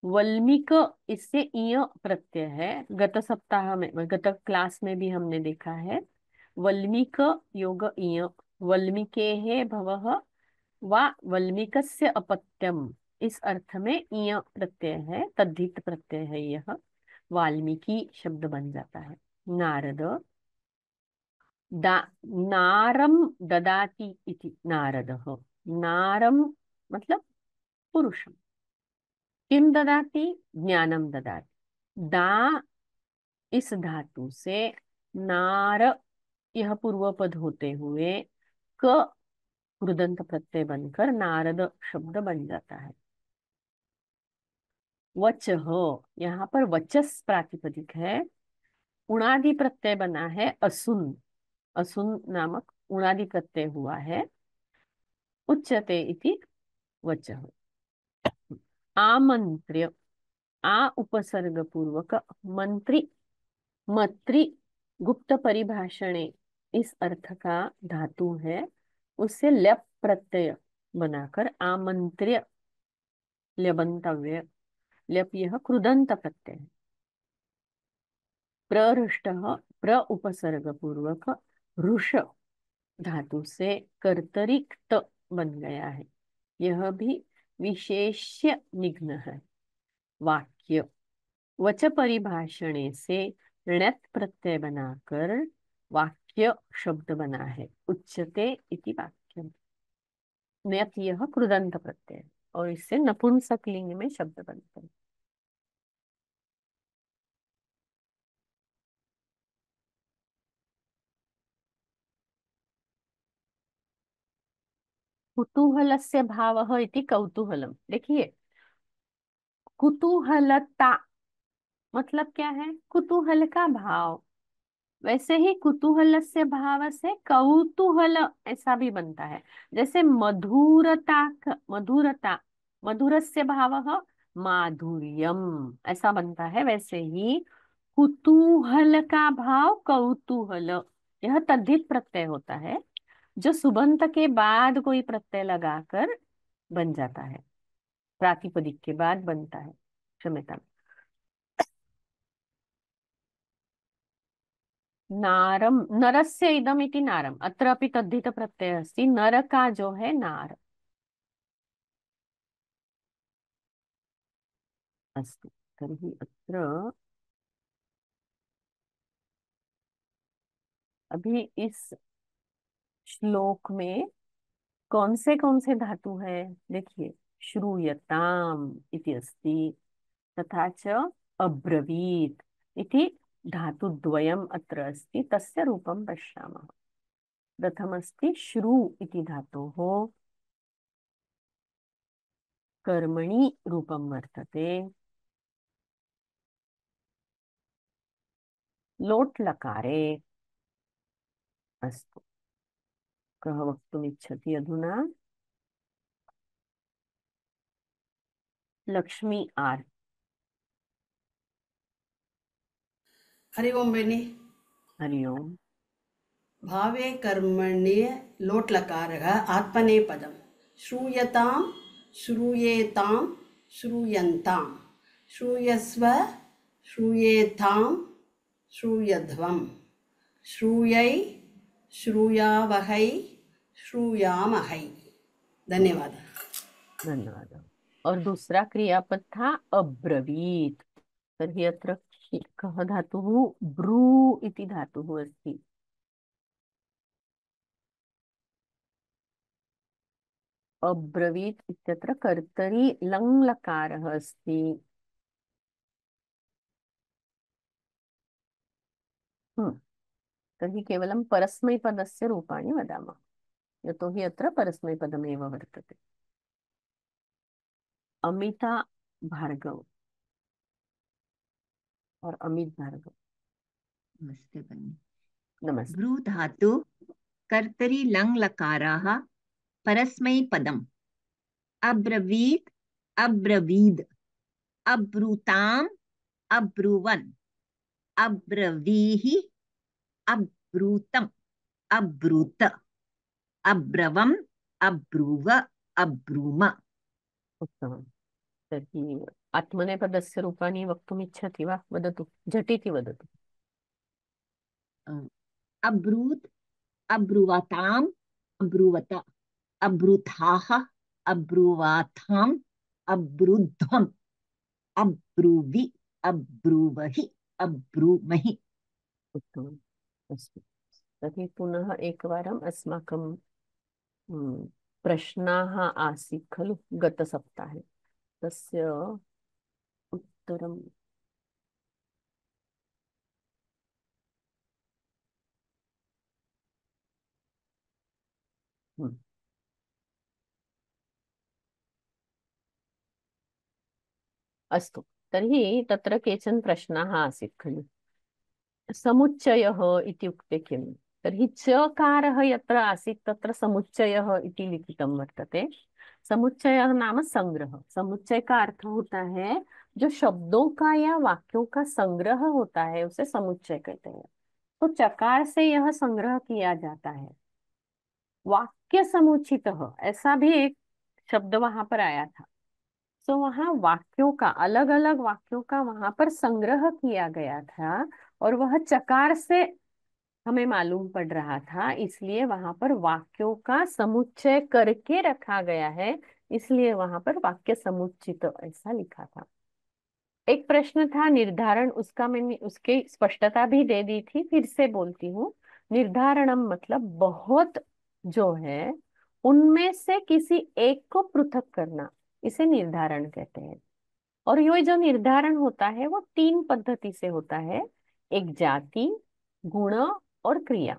वल्मीक, इससे ईय प्रत्यय है। गत सप्ताह में, गत क्लास में भी हमने देखा है, वल्मीक योग इय, वल्मीकेः भवः वा वल्मीकस्य अपत्यम, इस अर्थ में इय प्रत्यय है, तद्धित प्रत्यय है यह, वाल्मीकि शब्द बन जाता है। नारद दा नारम ददाति इति नारदः, नारम मतलब पुरुषम, किम ददाति, ज्ञानम ददाति। दा इस धातु से नार यह पूर्व पद होते हुए क कृदंत प्रत्यय बनकर नारद शब्द बन जाता है। वच हो, यहाँ पर वचस प्रातिपदिक है, उणादि प्रत्यय बना है असुन, असुन नामक उणादि प्रत्यय हुआ है। उच्यते इति वचः। आमंत्र्य, आ उपसर्ग पूर्वक मंत्री, मत्री गुप्त परिभाषणे इस अर्थ का धातु है, उससे ल्यप प्रत्यय बनाकर आमंत्र्य, ल्यबंतव्य, ल्यप यह कृदंत प्रत्यय है। प्रहृष्ट, प्र उपसर्ग पूर्वक ऋष धातु से कर्तरिक्त बन गया है, यह भी विशेष्य निघ्न है। वाक्य, वच परिभाषणे से ण्यत् प्रत्यय बनाकर वाक्य शब्द बना है। उच्यते इति वाक्यम, ण्यत् यह कृदंत प्रत्यय और इससे नपुंसक लिंग में शब्द बनते हैं। कुतूहलस्य भावः इति कौतूहलम, देखिए कुतूहलता मतलब क्या है, कुतूहल का भाव, वैसे ही कुतूहल से भाव से कौतूहल ऐसा भी बनता है। जैसे मधुरता, मधुरता, मधुरस्य भावः माधुर्यम ऐसा बनता है, वैसे ही कुतूहल का भाव कौतूहल, यह तद्धित प्रत्यय होता है जो सुबंत के बाद कोई प्रत्यय लगाकर बन जाता है, प्रातिपदिक के बाद बनता है, क्षम्यतां। नारम, नरस्य इदम इति नारम, अत्र अपि तद्धित प्रत्यय अस्ति, नर का जो है नार। अस्तु, तर्हि अत्र अभी इस श्लोक में कौन से धातु है, देखिए श्रूयताम इति अस्ति, तथा च अब्रवीत् इति धातुद्वयम् अत्र अस्ति, तस्य रूपं पश्यामः। प्रथमस्ति श्रु इति धातोः कर्मणि रूपं वर्तते, लोट् लकारे। अस्तु, कः वक्तुमिच्छति अधुना? लक्ष्मी आर्। हरि ओम बेनी। हरि ओम्। भावे कर्मण्ये लोट् लकारः आत्मनेपदं। श्रूयतां, श्रूयेतां, श्रूयन्तां, श्रूयस्व, श्रूयेतां, श्रूयध्वं, श्रूयै, श्रूयावहै, श्रूयामहै। धन्यवाद। धन्यवाद। और दूसरा क्रियापद था अब्रवीत्, तर्हि अत्र कः धातुः, ब्रू इति धातुः अस्ति। अब्रवीत् इत्यत्र कर्तरि लङ् लकारः अस्ति। तर्हि केवलं परस्मैपदस्य रूपाणि वदामः, यतोहि अत्र परस्मैपदमेव वर्तते। अमिता भार्गव और अमित भार्गव। नमस्ते बन्नी। नमस्ते। भ्रू धातु कर्तरि लङ् लकाराः परस्मैपदम्। अब्रवीत्, अब्रवीद्, अब्रूताम्, अब्रुवन्, अब्रवीः, अब्रूतम्, अब्रूत, अब्रवम्, अब्रुव, अब्रूम। उत्तमम्। तर्हि आत्मनेपदस्य रूपाणि वक्तुमिच्छति वा? वदतु, झटिति वदतु। अब्रूत, अब्रुवताम, अब्रुवत, अब्रुथाः, अब्रुवाथाम, अब्रुध्वम, अब्रुवि, अब्रुवहि, अब्रुमहि। उत्तमम्। अस्तु, तर्हि पुनः एकवारम् अस्माकं प्रश्नाः आसीत् खलु गतसप्ताहे, तस्य उत्तरं हम्म, अस्तु। तर्हि तत्र केचन प्रश्नाः आसीत् खलु। समुच्चयः इत्युक्ते किं? तर्हि चकारः यत्र आसीत् तत्र समुच्चयः इति लिखितं वर्तते। समुच्चयः नाम संग्रह। समुच्चय का अर्थ होता है जो शब्दों का या वाक्यों का संग्रह होता है, उसे समुच्चय कहते हैं। तो चकार से यह संग्रह किया जाता है। वाक्य समुचितः, ऐसा भी एक शब्द वहां पर आया था। तो वहां वाक्यों का, अलग अलग वाक्यों का वहां पर संग्रह किया गया था, और वह चकार से हमें मालूम पड़ रहा था, इसलिए वहां पर वाक्यों का समुच्चय करके रखा गया है, इसलिए वहां पर वाक्य समुचित ऐसा लिखा था। एक प्रश्न था निर्धारण, उसका मैंने उसकी स्पष्टता भी दे दी थी, फिर से बोलती हूँ। निर्धारणम मतलब बहुत जो है उनमें से किसी एक को पृथक करना, इसे निर्धारण कहते हैं। और ये जो निर्धारण होता है वो तीन पद्धति से होता है। एक जाति, गुण और क्रिया।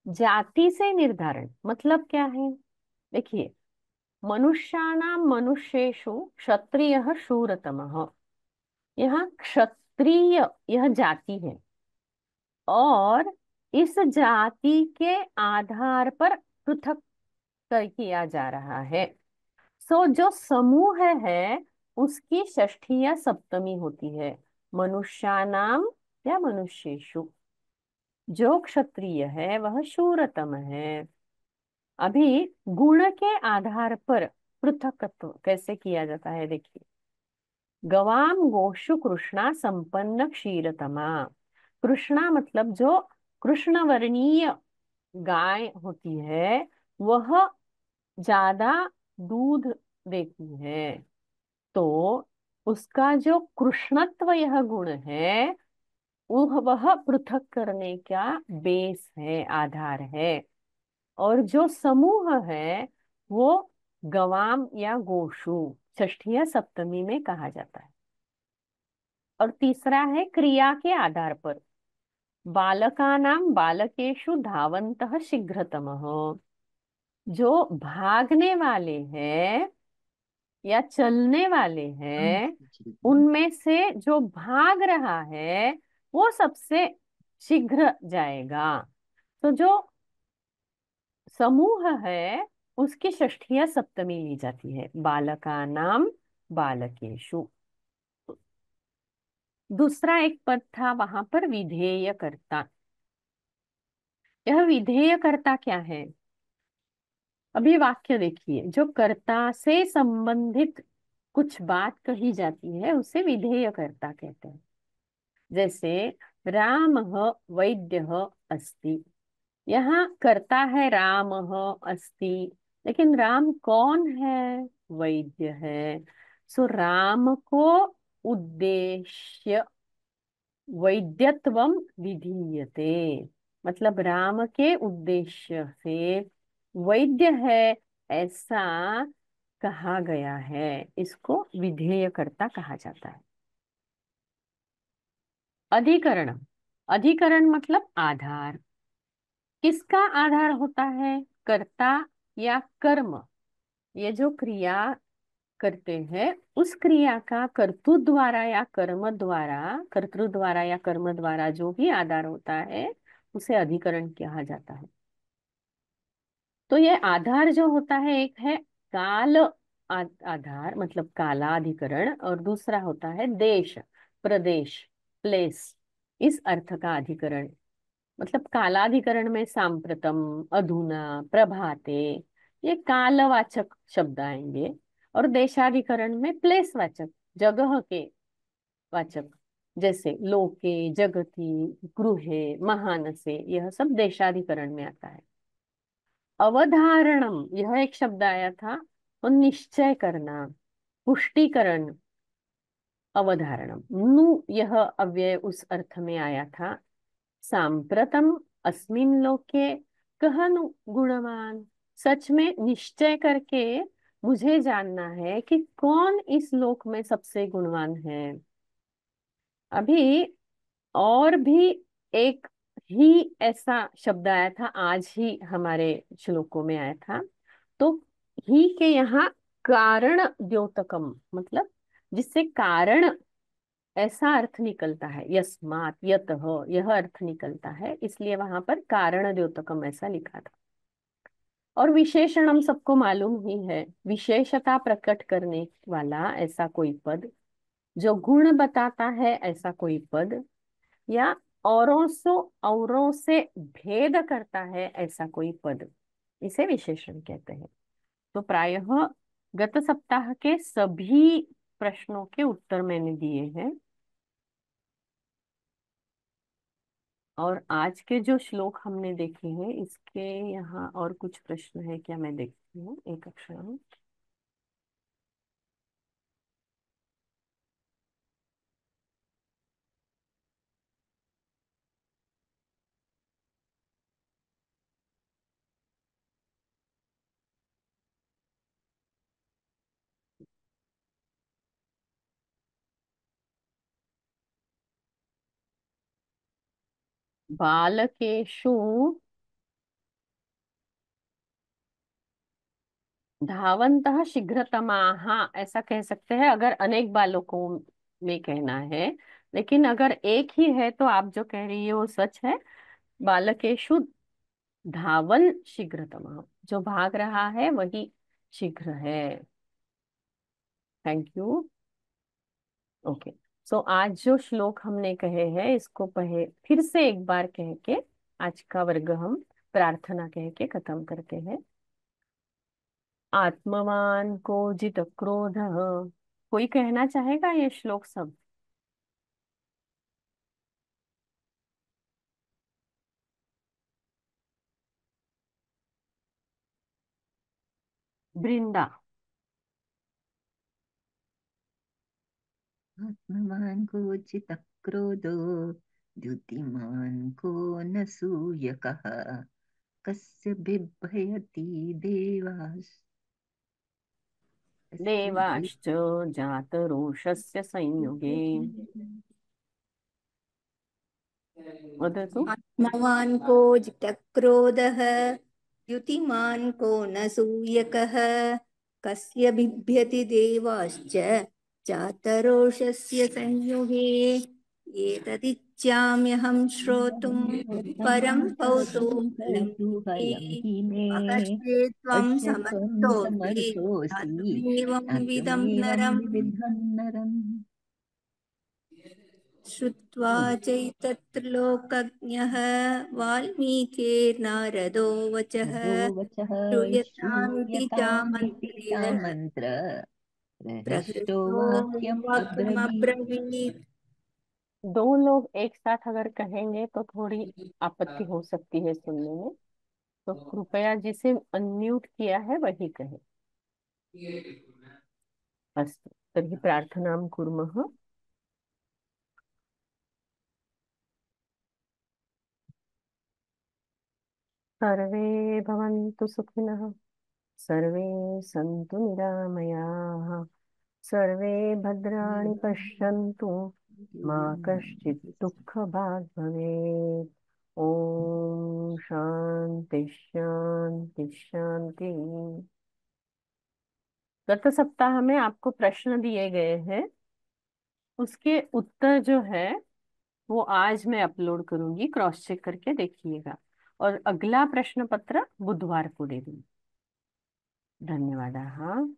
जाति से निर्धारण मतलब क्या है? देखिए, मनुष्याणाम मनुष्येषु क्षत्रियः शूरतमः। यहाँ क्षत्रिय यह जाति है, और इस जाति के आधार पर पृथक किया जा रहा है। सो जो समूह है उसकी षष्ठी या सप्तमी होती है, मनुष्यानाम या मनुष्येषु। जो क्षत्रिय है वह शूरतम है। अभी गुण के आधार पर पृथकत्व कैसे किया जाता है, देखिए। गवाम गोषु कृष्णा संपन्न क्षीरतमा। कृष्णा मतलब जो कृष्ण वर्णीय गाय होती है वह ज्यादा दूध देती है। तो उसका जो कृष्णत्व यह गुण है वह पृथक करने का बेस है, आधार है। और जो समूह है वो गवाम या गोशु षष्ठी या सप्तमी में कहा जाता है। और तीसरा है क्रिया के आधार पर। बालकानाम बालकेषु धावन्तः शीघ्रतमः। जो भागने वाले हैं या चलने वाले हैं उनमें से जो भाग रहा है वो सबसे शीघ्र जाएगा। तो जो समूह है उसकी षष्ठी या सप्तमी ली जाती है, बालकानाम बालकेषु। दूसरा एक पद था वहां पर विधेयकर्ता। यह विधेयकर्ता क्या है? अभी वाक्य देखिए, जो कर्ता से संबंधित कुछ बात कही जाती है उसे विधेयकर्ता कहते हैं। जैसे रामः वैद्यः अस्ति। यहाँ कर्ता है रामः अस्ति, लेकिन राम कौन है? वैद्य है। सो राम को उद्देश्य वैद्यत्वम विधीयते। मतलब राम के उद्देश्य से वैद्य है ऐसा कहा गया है, इसको विधेयकर्ता कहा जाता है। अधिकरण। अधिकरण मतलब आधार। किसका आधार होता है? कर्ता या कर्म। ये जो क्रिया करते हैं उस क्रिया का कर्तु द्वारा या कर्म द्वारा, कर्तृ द्वारा या कर्म द्वारा जो भी आधार होता है उसे अधिकरण कहा जाता है। तो ये आधार जो होता है, एक है काल आधार मतलब कालाधिकरण, और दूसरा होता है देश प्रदेश प्लेस, इस अर्थ का अधिकरण। मतलब कालाधिकरण में सांप्रतम, अधुना, प्रभाते, ये कालवाचक शब्द आएंगे। और देशाधिकरण में प्लेस वाचक, जगह के वाचक जैसे लोके, जगति, गृहे, महानसे, यह सब देशाधिकरण में आता है। अवधारणम, यह एक शब्द आया था, तो निश्चय करना, पुष्टिकरण, अवधारणम। नु, यह अव्यय उस अर्थ में आया था। सांप्रतम अस्मिन लोके कह नु गुणवान, सच में निश्चय करके मुझे जानना है कि कौन इस लोक में सबसे गुणवान है। अभी और भी एक ही ऐसा शब्द आया था, आज ही हमारे श्लोकों में आया था। तो ही के यहाँ कारण द्योतकम, मतलब जिससे कारण ऐसा अर्थ निकलता है, यस्मात् यतः, यह अर्थ निकलता है, इसलिए वहां पर कारण द्योतकम ऐसा लिखा था। और विशेषण हम सबको मालूम ही है, विशेषता प्रकट करने वाला ऐसा कोई पद, जो गुण बताता है ऐसा कोई पद, या औरों से भेद करता है ऐसा कोई पद, इसे विशेषण कहते हैं। तो प्रायः गत सप्ताह के सभी प्रश्नों के उत्तर मैंने दिए हैं, और आज के जो श्लोक हमने देखे हैं इसके यहाँ और कुछ प्रश्न है क्या, मैं देखती हूँ एक अक्षर। बालकेषु धावन्तः शीघ्रतमाः, ऐसा कह सकते हैं अगर अनेक बालकों में कहना है। लेकिन अगर एक ही है तो आप जो कह रही है वो सच है। बालकेषु धावल शीघ्रतमः, जो भाग रहा है वही शीघ्र है। Thank you. ओके, सो आज जो श्लोक हमने कहे हैं इसको फिर से एक बार कह के आज का वर्ग हम प्रार्थना कह के खत्म करते हैं। आत्मवान को जित क्रोध, कोई कहना चाहेगा ये श्लोक सब? वृंदा। आत्मवान् को जितः क्रोधो द्युतिमान् को न सूयकः कस्य बिभ्यति देवाश्च जातरोषस्य संयुगे, वदतु। आत्मवान् को जितक्रोधः द्युतिमान् को न सूयकः कस्य बिभ्यति देवाश्च जातरोषस्य संयुगे। एतदिच्छाम्यहं श्रोतुं परं कौतूहलं मे। हि मे अकस्मे त्वं पश्य त्वं समर्थोऽसि समर्थोऽसि ज्ञातुमेवं विदं ज्ञातुमेवं नरम्। विविधं नरम्। श्रुत्वा चैतत्लोकज्ञः वाल्मीकिर्नारदो वचः नरो वचः श्रूयतामिति श्रूयतामिति चामन्त्र्य चामन्त्र प्रहृष्टो प्रहृष्टो वाक्यम् अब्रवीत्। वाक्यमब्रवीत्। दो लोग एक साथ अगर कहेंगे तो थोड़ी आपत्ति हो सकती है सुनने में, तो कृपया जिसे अनम्यूट किया है वही कहे। अस्तु, तर्हि प्रार्थनां कुर्मः। सर्वे भवन्तु सुखिनः, सर्वे सन्तु निरामयाः, सर्वे भद्राणि पश्यन्तु, मा कश्चित् दुःखभाग् भवेत्। ॐ शान्ति शान्ति शान्ति। गत सप्ताह में आपको प्रश्न दिए गए हैं, उसके उत्तर जो है वो आज मैं अपलोड करूंगी, क्रॉस चेक करके देखिएगा। और अगला प्रश्न पत्र बुधवार को दे दूंगी। धन्यवाद। हाँ।